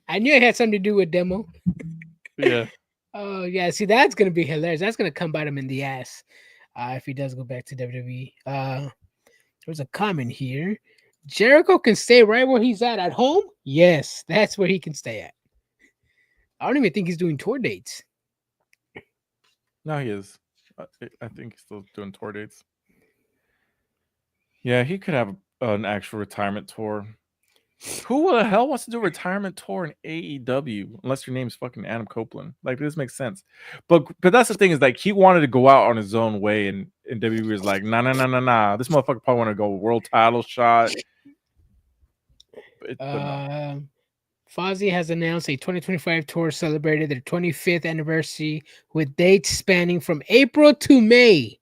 I knew it had something to do with demo. Yeah. Oh, yeah. See, that's going to be hilarious. That's going to come bite him in the ass if he does go back to WWE. There's a comment here. Jericho can stay right where he's at home? Yes, that's where he can stay at. I don't even think he's doing tour dates. No, he is. I think he's still doing tour dates. Yeah, he could have an actual retirement tour. Who the hell wants to do a retirement tour in AEW unless your name's fucking Adam Copeland? Like, this makes sense. But that's the thing, is like he wanted to go out on his own way, and WWE was like, nah. This motherfucker probably want to go world title shot. But no. Fozzy has announced a 2025 tour celebrated their 25th anniversary with dates spanning from April to May,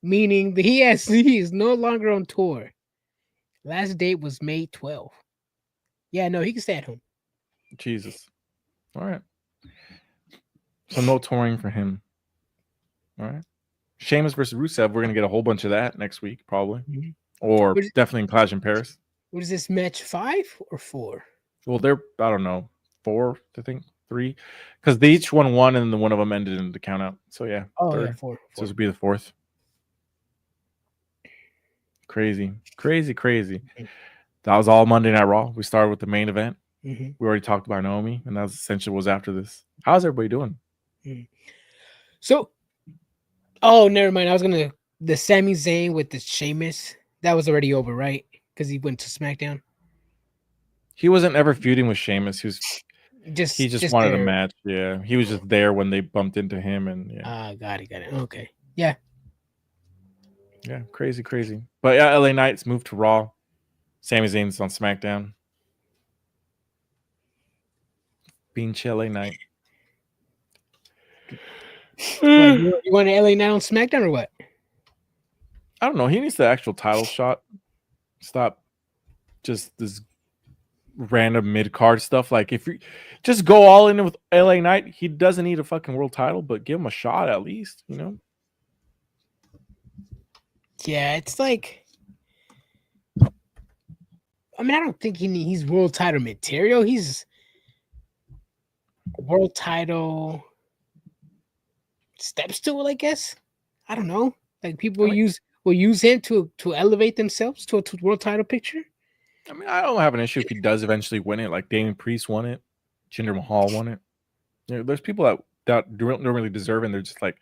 meaning he is no longer on tour. Last date was May 12th. Yeah, no, he can stay at home. Jesus. All right. So no touring for him. All right. Sheamus versus Rusev. We're going to get a whole bunch of that next week, probably. Mm-hmm. Or definitely in Clash in Paris. What is this match, 5 or 4? Well, they're, I don't know, 4, I think, 3. Because they each won 1, and then one of them ended in the count out. So, yeah. Oh, 3rd. Yeah, 4. So this would be the 4th. Crazy. That was all Monday Night Raw. We started with the main event. Mm-hmm. We already talked about Naomi, and that's essentially what was after this. How's everybody doing? Mm-hmm. So, never mind. I was going to, the Sami Zayn with the Sheamus, that was already over, right? Because he went to SmackDown. He wasn't ever feuding with Sheamus. He just wanted there. a match. Yeah. He was just there when they bumped into him, and yeah. Got it. Okay. Yeah. Yeah, crazy. But yeah, LA Knight's moved to Raw. Sami Zayn's on SmackDown. Pinche LA Knight. What, you want an LA Knight on SmackDown or what? I don't know. He needs the actual title shot. Stop just this random mid-card stuff. Like, if you just go all in with LA Knight, he doesn't need a fucking world title, but give him a shot at least, you know? Yeah, it's like, I mean, I don't think he's world title material. He's world title steps to it, I guess. I don't know. Like, people will use him to elevate themselves to a world title picture. I mean, I don't have an issue if he does eventually win it. Like Damian Priest won it, Jinder Mahal won it. You know, there's people that don't really deserve it, and they're just like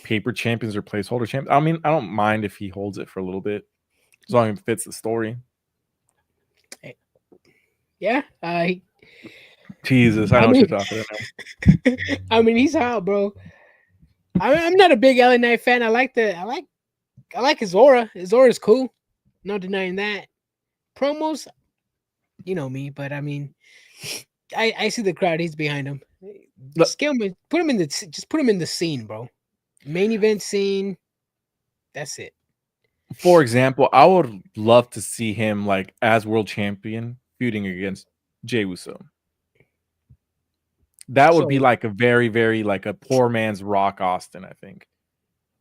paper champions or placeholder champions. I mean, I don't mind if he holds it for a little bit, as long as it fits the story. Yeah. Jesus, I know what you're talking about. I mean, he's hot, bro. I'm not a big LA Knight fan. I like his aura. His aura is cool. No denying that. Promos, you know me, but I mean, I see the crowd. He's behind him. Put him in the scene, bro. Main event scene. That's it. For example, I would love to see him like as world champion feuding against Jey Usso. That would be like a very, very like a poor man's Rock Austin, I think.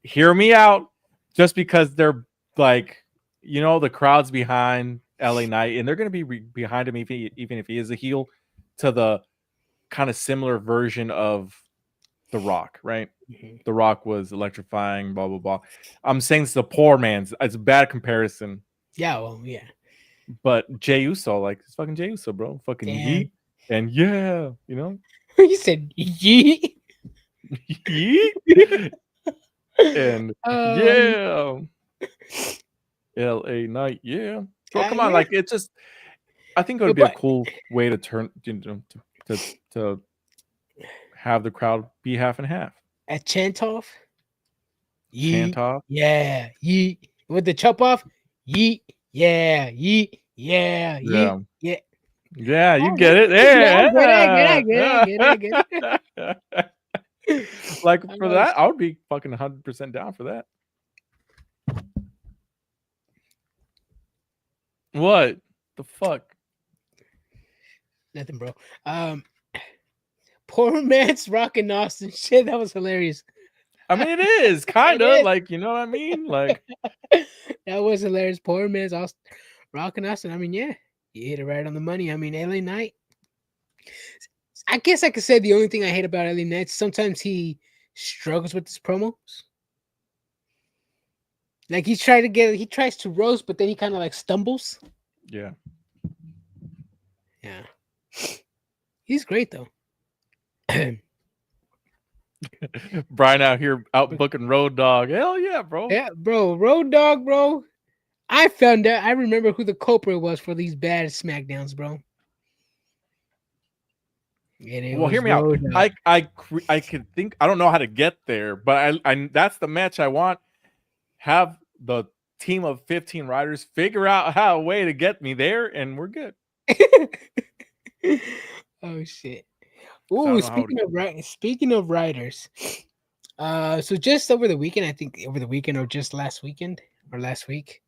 Hear me out. Just because they're like, you know, the crowd's behind LA Knight, and they're going to be behind him even if he is a heel, to the kind of similar version of The Rock, right? Mm-hmm. The Rock was electrifying, blah, blah, blah. I'm saying it's the poor man's. It's a bad comparison. Yeah, well, yeah. But Jey Uso, like, it's fucking Jey Uso, bro. Fucking yeet. And yeah, you know? You said yeet? Yeet? And yeah, LA Night, yeah. Bro, come on, yeah. like it just. I think it would be a cool way to turn to have the crowd be half and half. At Chantoff, Chantoff, yeah, yeet. With the chop off, yeet, yeah, yeet, yeah, yeah, yeet, yeah. yeah. You get it, yeah. I get it. Like for that, I would be fucking 100% down for that. What the fuck? Nothing, bro. Poor man's rocking Austin. Shit, that was hilarious. I mean, it is kind of like, you know what I mean? Like that was hilarious. Poor man's rocking Austin. I mean, yeah, you hit it right on the money. I mean, LA Knight. I guess I could say the only thing I hate about LA Knight, sometimes he struggles with his promos. Like he tries to roast, but then he kind of like stumbles. Yeah. Yeah. He's great though. Brian out here out booking Road Dogg. Hell yeah, bro. Yeah, bro. Road Dogg, bro. I found out. I remember who the culprit was for these bad SmackDowns, bro. Well, hear me out. I could think. I don't know how to get there, but I that's the match I want. Have the team of 15 riders figure out how a way to get me there, and we're good. Oh shit. Oh, speaking of riders, so just over the weekend, I think over the weekend or just last weekend or last week,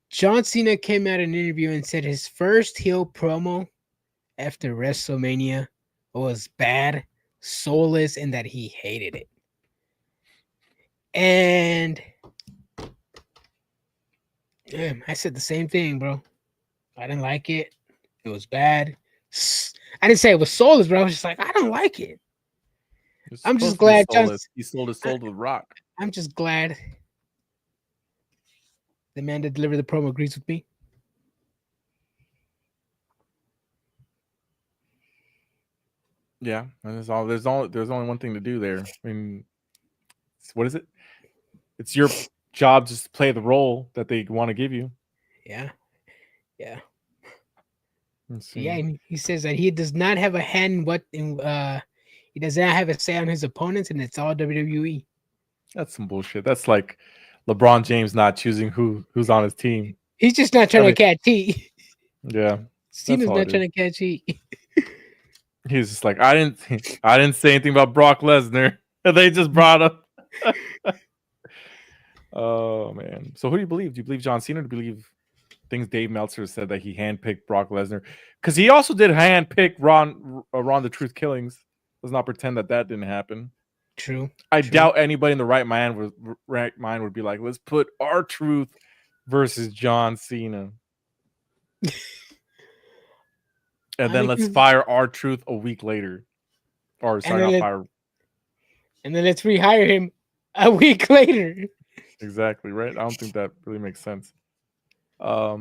John Cena came out in an interview and said his first heel promo after WrestleMania was bad, soulless, and that he hated it. And I said the same thing, bro. I didn't like it. It was bad. I didn't say it was soulless, but I was just like, I don't like it. I'm just glad he sold his soul to The Rock. I'm just glad the man that delivered the promo agrees with me. Yeah, and there's only one thing to do there. I mean, what is it? It's your job just to play the role that they want to give you. Yeah. Yeah, and he says that he does not have a hand he does not have a say on his opponents, and it's all WWE. That's some bullshit. That's like LeBron James not choosing who's on his team. He's just not trying to catch heat. Yeah, Cena's not trying to catch heat. He's just like, I didn't say anything about Brock Lesnar. They just brought up. Oh man. So who do you believe? Do you believe John Cena? Or do you believe things Dave Meltzer said that he handpicked Brock Lesnar? Because he also did handpick Ron the Truth Killings. Let's not pretend that didn't happen. True. I doubt anybody in the right mind would be like, let's put R-Truth versus John Cena. And then let's fire R-Truth a week later. Or sorry, not fire. And then let's rehire him a week later. Exactly, right? I don't think that really makes sense. I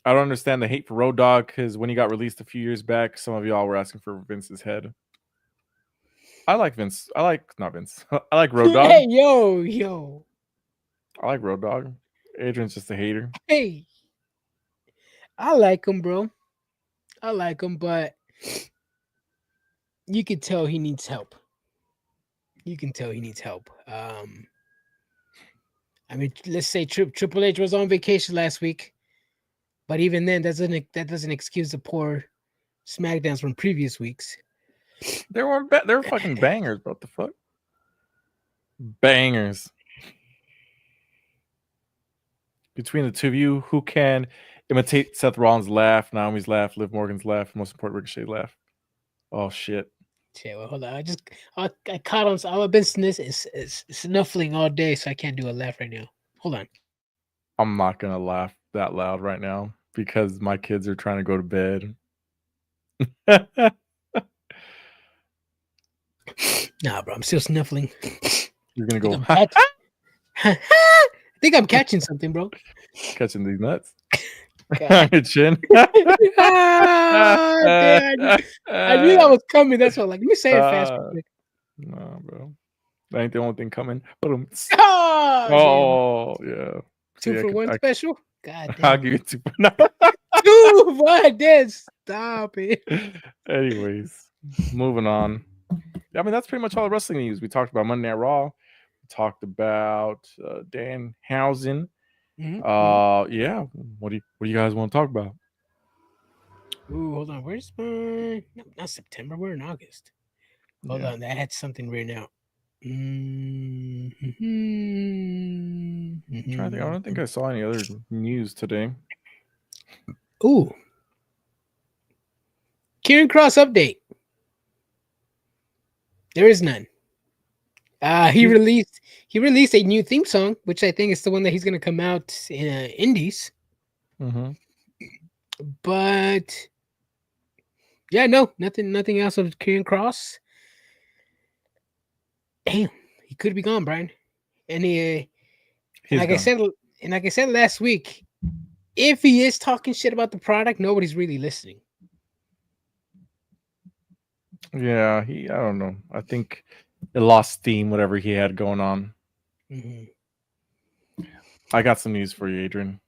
don't understand the hate for Road Dogg, because when he got released a few years back, some of y'all were asking for Vince's head. I like Vince. I like Road Dogg. Hey, yo. I like Road Dogg. Adrian's just a hater. Hey. I like him, bro. I like him, but you can tell he needs help. I mean, let's say Triple H was on vacation last week, but even then, that doesn't excuse the poor SmackDowns from previous weeks. They were fucking bangers. What the fuck? Bangers. Between the two of you, who can imitate Seth Rollins' laugh, Naomi's laugh, Liv Morgan's laugh, and most important, Ricochet's laugh? Oh shit. Yeah, well, hold on. I caught on. I've been snuffling all day, so I can't do a laugh right now. Hold on. I'm not gonna laugh that loud right now because my kids are trying to go to bed. Nah, bro, I'm still snuffling. You're gonna go. I think I'm catching something, bro. Catching these nuts. On your chin. I knew that was coming. That's why, like, let me say it fast. No, bro. That ain't the only thing coming. But Oh, yeah. damn. 2-for-1 special. God damn. I'll give you 2 for now. 2 for this. Stop it. Anyways, moving on. I mean, that's pretty much all the wrestling news. We talked about Monday Night Raw. We talked about Danhausen. Yeah. What do you guys want to talk about? Ooh, hold on. Where's my? No, not September. We're in August. Hold on. I had something written out. I'm trying to think. I don't think I saw any other news today. Ooh. Kieran Cross update. There is none. He released a new theme song, which I think is the one that he's going to come out in Indies. Mm-hmm. But yeah, no, nothing else of Kieran Cross. Damn, he could be gone, Brian. And like I said last week, if he is talking shit about the product, nobody's really listening. Yeah, I don't know. I think it lost steam, whatever he had going on. Mm-hmm. I got some news for you, Adrian.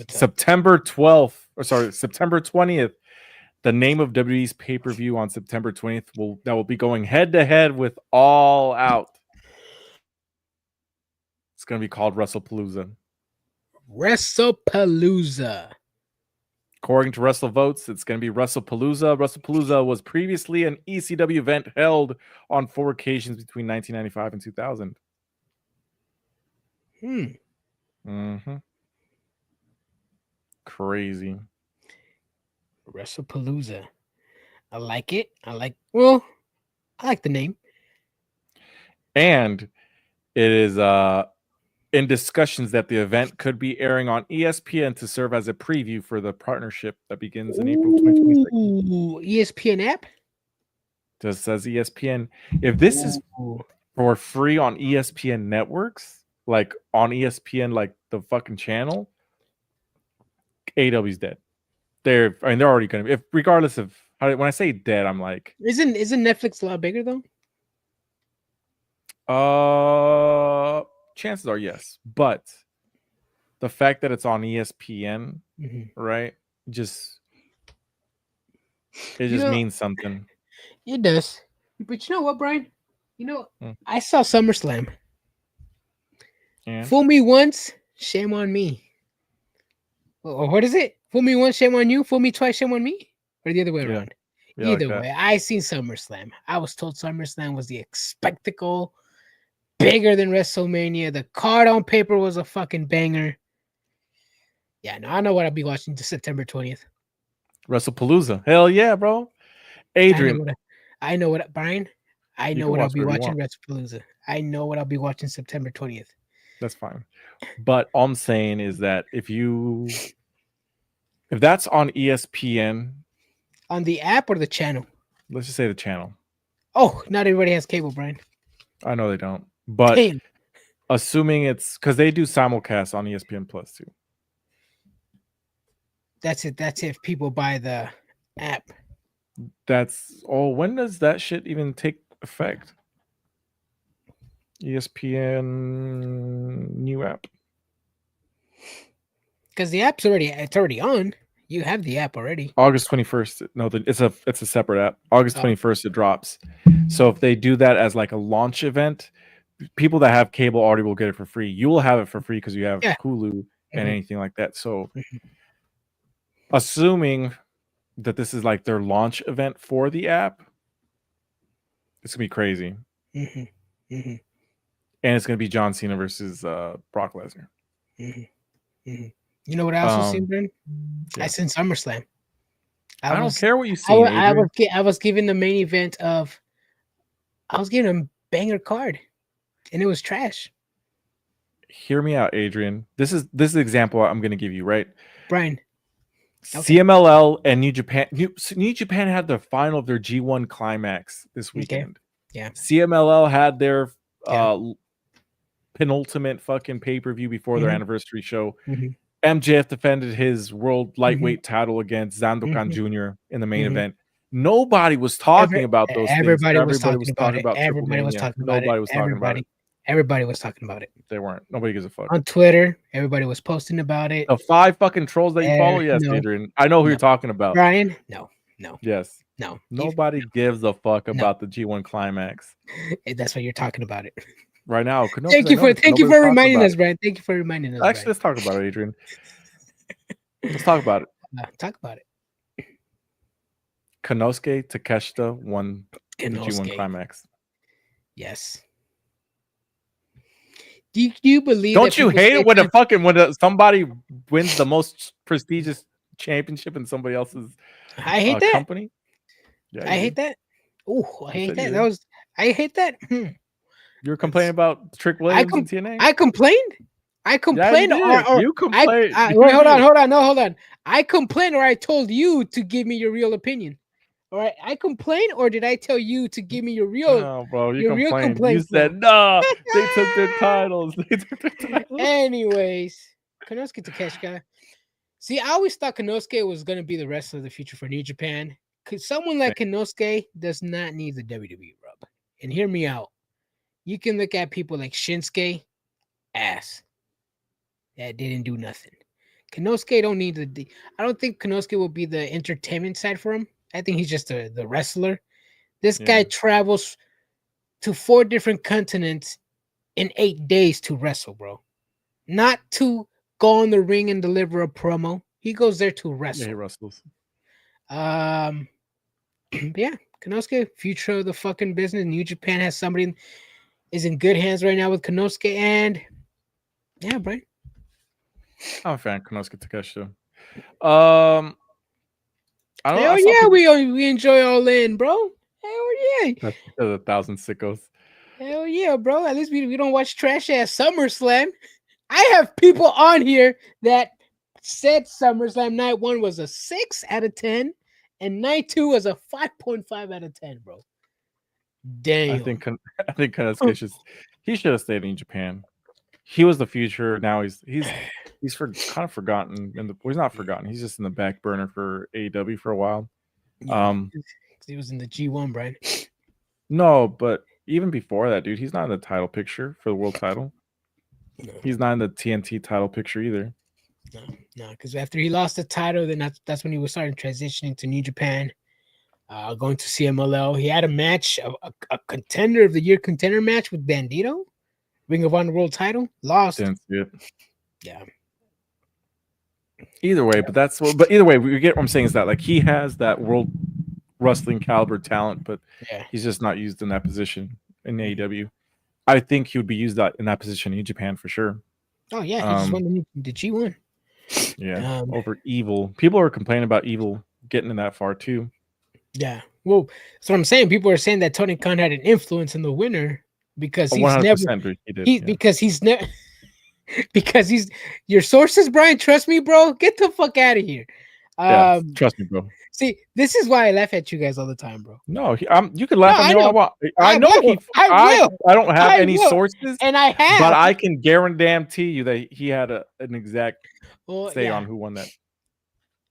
September 20th, the name of WWE's pay-per-view on September 20th will be going head-to-head with All Out. It's going to be called WrestlePalooza. According to WrestleVotes, it's going to be WrestlePalooza. WrestlePalooza was previously an ECW event held on 4 occasions between 1995 and 2000. Mm-hmm. Crazy. WrestlePalooza. I like it. I like the name. And it is in discussions that the event could be airing on ESPN to serve as a preview for the partnership that begins in April 2026. ESPN app? Just says ESPN. If this is for free on ESPN networks, like on ESPN, like the fucking channel, AEW's dead. They're already going to be, regardless of how, when I say dead, I'm like, isn't Netflix a lot bigger though? Chances are yes, but the fact that it's on ESPN, right? It just means something. It does. But you know what, Brian? I saw SummerSlam. And? Fool me once, shame on me. Or what is it? Fool me once, shame on you. Fool me twice, shame on me. Or the other way around. Yeah, either way, I seen SummerSlam. I was told SummerSlam was the spectacle, bigger than WrestleMania. The card on paper was a fucking banger. Yeah, no, I know what I'll be watching to September 20th. WrestlePalooza. Hell yeah, bro. Adrian. I know what Brian. I know what I'll be watching WrestlePalooza. I know what I'll be watching September 20th. That's fine. But all I'm saying is that if that's on ESPN. On the app or the channel? Let's just say the channel. Oh, not everybody has cable, Brian. I know they don't. But assuming it's because they do simulcast on ESPN Plus too. That's it. That's if people buy the app. When does that shit even take effect? ESPN new app. Because the app's already on. You have the app already. August 21st. No, it's a separate app. August 21st it drops. So if they do that as like a launch event, people that have cable already will get it for free. You will have it for free because you have Hulu and anything like that. So assuming that this is like their launch event for the app, it's gonna be crazy. And it's gonna be John Cena versus Brock Lesnar. You know what I also seen, Brent? I seen SummerSlam. I don't care what you see. I was given the main event of. I was given a banger card, and it was trash. Hear me out, Adrian. This is the example I'm going to give you, right, Brian? Okay. CMLL and New Japan. New Japan had the final of their G1 Climax this weekend. Okay. Yeah. CMLL had their penultimate fucking pay-per-view before their anniversary show. MJF defended his world lightweight title against Sandokan Jr. in the main event. Nobody was talking about those things. Everybody was talking about it. Everybody was talking about Everybody was talking about it. Everybody was talking about it. They weren't. Nobody gives a fuck. On Twitter, everybody was posting about it. The 5 fucking trolls that you follow? Yes, no. Adrian. I know who you're talking about. Brian? No. Yes. No. Nobody gives a fuck about the G1 climax. That's why you're talking about it. Right now. Thank you for reminding us, Brian. Thank you for reminding us. Actually, let's talk about it, Adrian. Let's talk about it. Talk about it. Konosuke Takeshita won the G1 climax. Yes. Do you believe? Don't you hate it when somebody wins the most prestigious championship in somebody else's company? Yeah, I hate that. Oh, I hate that. I hate that. You're complaining about Trick Williams and TNA? I complained. You complained. Wait, hold on. I complained, or I told you to give me your real opinion. All right, I complained, or did I tell you to give me your real? No, bro, you complained. You said no. They took their titles. Anyways, Konosuke Takeshita. See, I always thought Konosuke was gonna be the wrestler of the future for New Japan. Cause someone like Konosuke does not need the WWE rub. And hear me out. You can look at people like Shinsuke, ass. That didn't do nothing. Konosuke don't need I don't think Konosuke will be the entertainment side for him. I think he's just the wrestler. This guy travels to 4 different continents in 8 days to wrestle, bro. Not to go on the ring and deliver a promo. He goes there to wrestle. Yeah, he wrestles. Yeah, Konosuke, future of the fucking business. New Japan has somebody is in good hands right now with Konosuke, and yeah, Brian. I'm a fan of Konosuke Takeshita. Hell yeah, we enjoy All In, bro. Hell yeah. That's 1,000 sickos. Hell yeah, bro. At least we don't watch trash ass SummerSlam. I have people on here that said SummerSlam Night 1 was a 6 out of 10, and Night 2 was a 5.5 out of 10, bro. Damn. I think Konosuke should have stayed in Japan. He was the future. Now he's kind of forgotten. He's not forgotten. He's just in the back burner for AEW for a while. He was in the G1, Brian. No, but even before that, dude, he's not in the title picture for the world title. No. He's not in the TNT title picture either. No, because after he lost the title, then that's when he was starting transitioning to New Japan, going to CMLL. He had a match, a contender of the year contender match with Bandito, Ring of Honor world title. Lost. Didn't see it. Yeah. Either way, but either way, we get what I'm saying is that like he has that world wrestling caliber talent, but he's just not used in that position in AEW. I think he would be used in that position in Japan for sure. Oh yeah, he just won the G1. Yeah, over Evil. People are complaining about Evil getting in that far too. Yeah, well, that's what I'm saying. People are saying that Tony Khan had an influence in the winner because he's never. Because he's never. Because he's your sources, Brian. Trust me, bro. Get the fuck out of here. Trust me, bro. See, this is why I laugh at you guys all the time, bro. No, you can laugh at me all I want. I don't have any sources, and I have, but I can guarantee you that he had an exact say on who won that.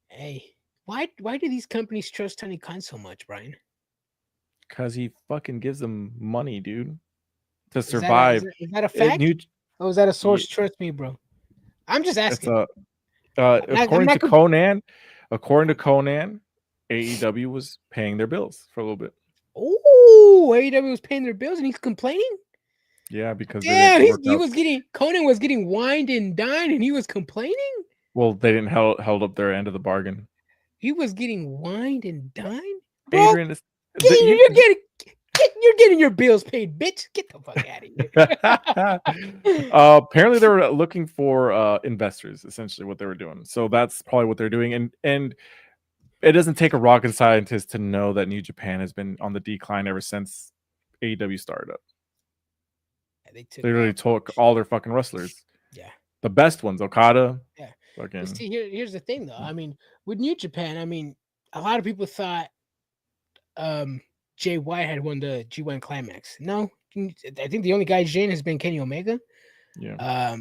Hey, why do these companies trust Tony Khan so much, Brian? Because he fucking gives them money, dude, to survive. Is that a fact? Oh, is that a source? Trust me, bro. I'm just asking. According to Conan, AEW was paying their bills for a little bit. Oh, AEW was paying their bills and he's complaining? Yeah, because Conan was getting wined and dined and he was complaining? Well, they didn't held up their end of the bargain. He was getting wined and dined? Bro, Adrian you're getting your bills paid, bitch. Get the fuck out of here. Apparently, they were looking for investors, essentially, what they were doing. So that's probably what they're doing. And it doesn't take a rocket scientist to know that New Japan has been on the decline ever since AEW started up. Yeah, they really took all their fucking wrestlers. Yeah. The best ones, Okada. Yeah. Fucking... See, here's the thing, though. I mean, with New Japan, a lot of people thought Jay White had won the G1 climax. No, I think the only Gaijin has been Kenny Omega. Yeah.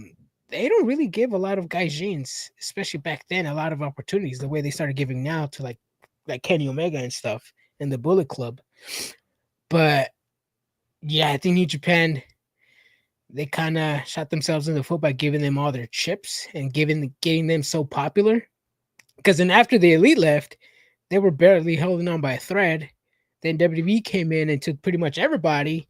They don't really give a lot of Gaijins, especially back then, a lot of opportunities the way they started giving now to like Kenny Omega and stuff. and the Bullet Club. But yeah, I think New Japan, they kind of shot themselves in the foot by giving them all their chips and getting them so popular. Because then after the Elite left, they were barely holding on by a thread. Then WWE came in and took pretty much everybody,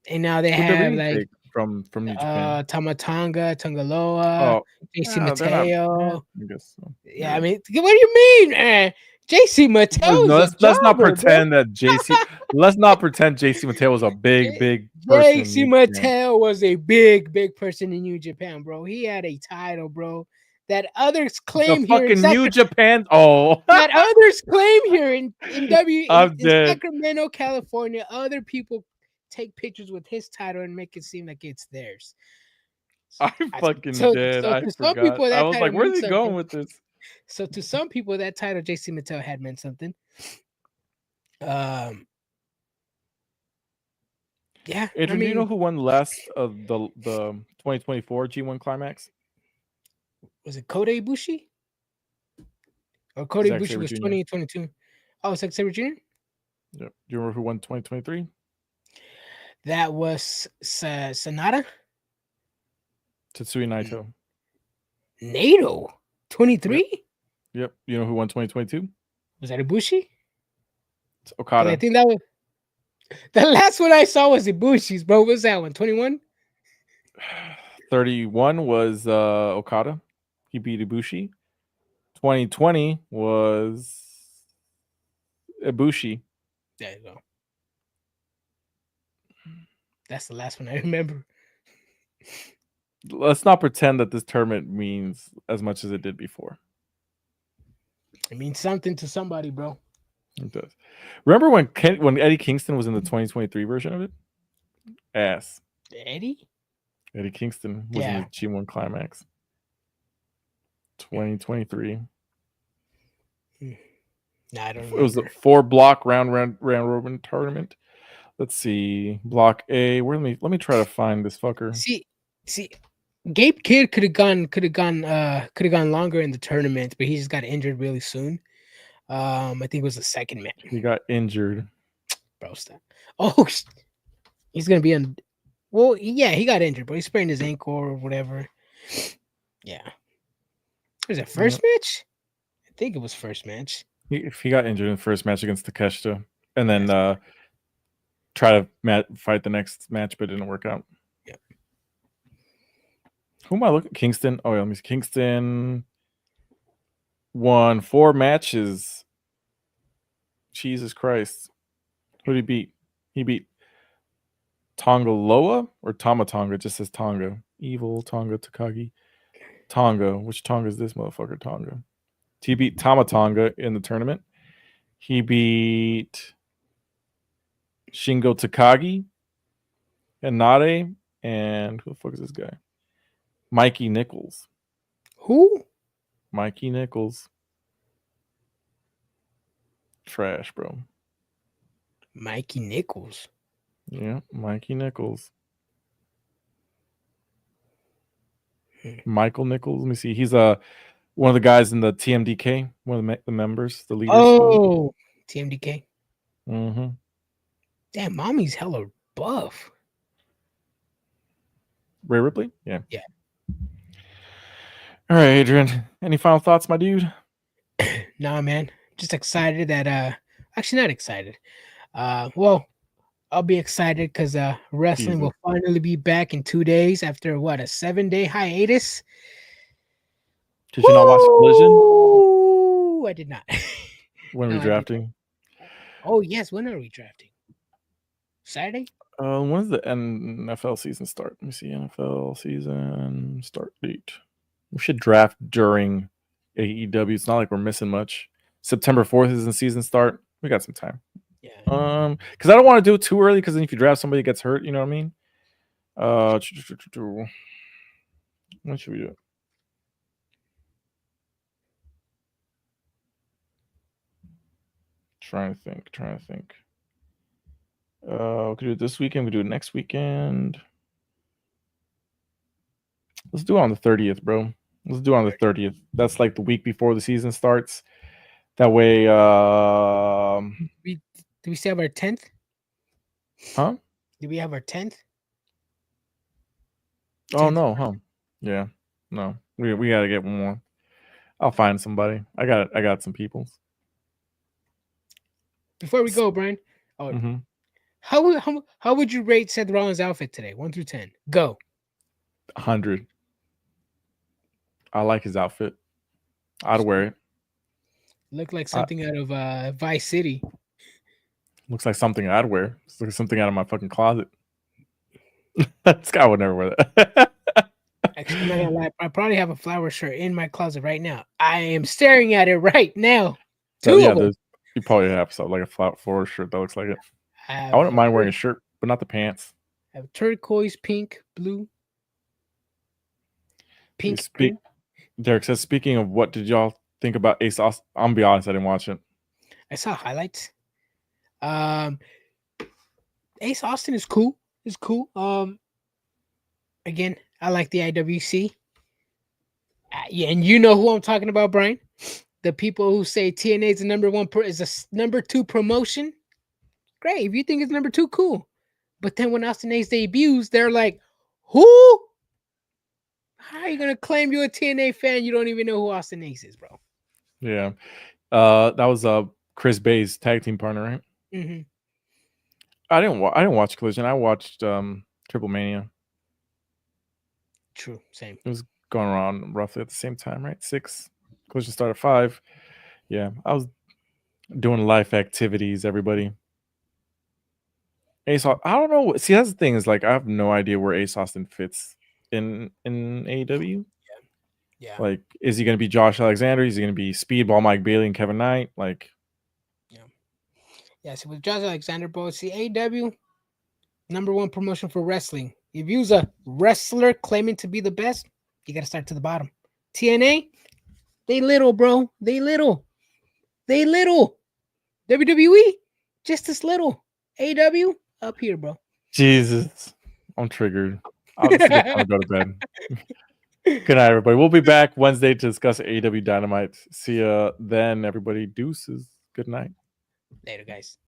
and now they have like from New Japan, Tama Tonga, Tongaloa, JC Mateo. I guess so. Yeah, I mean, what do you mean, man? JC Mateo. Let's not pretend that JC. Let's not pretend JC Mateo was a big person. JC Mateo was a big person in New Japan, bro. He had a title, bro. That others claim the here fucking New Japan. Oh, that others claim here in Sacramento, California. Other people take pictures with his title and make it seem like it's theirs. I fucking did. I forgot. People, I was like, where's he going with this? So to some people, that title JC Mattel had meant something. Yeah. Adrian, do you know who won last of the 2024 G1 Climax? Was it Kota Ibushi? Or Kota Ibushi was 2022. Oh, Zack Sabre Jr.? Yep. Do you remember who won 2023? That was Sonata? Tetsuya Naito. Naito? 23? Yep. You know who won 2022? Was that Ibushi? It's Okada. I think that was the last one I saw was Ibushi's, bro. What was that one? 21? 31 was Okada. He beat Ibushi. 2020 was Ibushi. There you go. That's the last one I remember. Let's not pretend that this tournament means as much as it did before. It means something to somebody, bro. It does. Remember when Eddie Kingston was in the 2023 version of it? Ass. Eddie Kingston was in the G1 Climax. 2023. Nah, I don't remember. It was a 4-block round robin tournament. Let's see. Block A. Let me try to find this fucker. See, Gabe Kidd could have gone longer in the tournament, but he just got injured really soon. I think it was the second match. He got injured. Bro, stop. Oh, he's gonna be on. Well, yeah, he got injured, but he sprained his ankle or whatever. Yeah. Was it first match? I think it was first match. He got injured in the first match against Takeshita, and then try to fight the next match, but it didn't work out. Yeah. Who am I looking? Kingston. Oh, yeah, let me see. Kingston won 4 matches. Jesus Christ. Who did he beat? He beat Tonga Loa or Tama Tonga. It just says Tonga. Evil Tonga Takagi. Tonga. Which Tonga is this motherfucker? Tonga. He beat Tama Tonga in the tournament. He beat Shingo Takagi and Nade. And who the fuck is this guy? Mikey Nichols. Who? Mikey Nichols. Trash, bro. Mikey Nichols. Yeah, Mikey Nichols. Michael Nichols. Let me see. He's one of the guys in the TMDK, one of the members, the leaders. Oh, TMDK. Mm-hmm. Damn, mommy's hella buff. Rhea Ripley? Yeah. Yeah. All right, Adrian. Any final thoughts, my dude? Nah, man. Just excited that actually not excited. Well, I'll be excited because wrestling will finally be back in 2 days after what, a 7-day hiatus. Did you not watch Collision? I did not. When are we drafting? Oh yes, when are we drafting? Saturday? When's the NFL season start? Let me see. NFL season start date. We should draft during AEW. It's not like we're missing much. September 4th is the season start. We got some time. Yeah. Because I don't want to do it too early, because then if you draft somebody that gets hurt, you know what I mean? When should we do it? Trying to think. We could do it this weekend. We could do it next weekend. Let's do it on the 30th, bro. Let's do it on the 30th. That's like the week before the season starts. That way, Do we still have our 10th? Huh? Do we have our 10th? Oh no, huh? Yeah. No. We gotta get one more. I'll find somebody. I got some peoples. Before we go, Brian. Oh, how would you rate Seth Rollins' outfit today? 1 through 10. Go. 100. I like his outfit. I'd wear it. Look like something out of Vice City. Looks like something I'd wear. Looks like something out of my fucking closet. This guy would never wear that. Actually, I'm not gonna lie. I probably have a flower shirt in my closet right now. I am staring at it right now. Two of them. You probably have something like a flower shirt that looks like it. I wouldn't mind wearing a shirt, but not the pants. I have turquoise, pink, blue. Pink. Derek says, speaking of, what did y'all think about Ace Austin? I'm gonna be honest, I didn't watch it. I saw highlights. Ace Austin is cool. It's cool. Again, I like the IWC. Yeah, and you know who I'm talking about, Brian. The people who say TNA is the number one is a number 2 promotion. Great, if you think it's number 2, cool. But then when Austin Ace debuts, they're like, "Who? How are you gonna claim you're a TNA fan? You don't even know who Austin Ace is, bro." Yeah, that was Chris Bay's tag team partner, right? Mm-hmm. I didn't watch Collision. I watched Triple Mania. True, same. It was going around roughly at the same time, right? 6. Collision started at 5. Yeah, I was doing life activities. Everybody. Ace, I don't know. See, that's the thing, is like I have no idea where Ace Austin fits in AEW. Yeah. Like, is he going to be Josh Alexander? Is he going to be Speedball Mike Bailey and Kevin Knight? Like, yeah. So with Josh Alexander, bro, see, AEW, number 1 promotion for wrestling. If you're a wrestler claiming to be the best, you got to start to the bottom. TNA, they little, bro. They little. WWE, just as little. AEW, up here, bro. Jesus, I'm triggered. I'm just gonna go to bed. Good night, everybody. We'll be back Wednesday to discuss AEW Dynamite. See ya then, everybody. Deuces. Good night. Later, guys.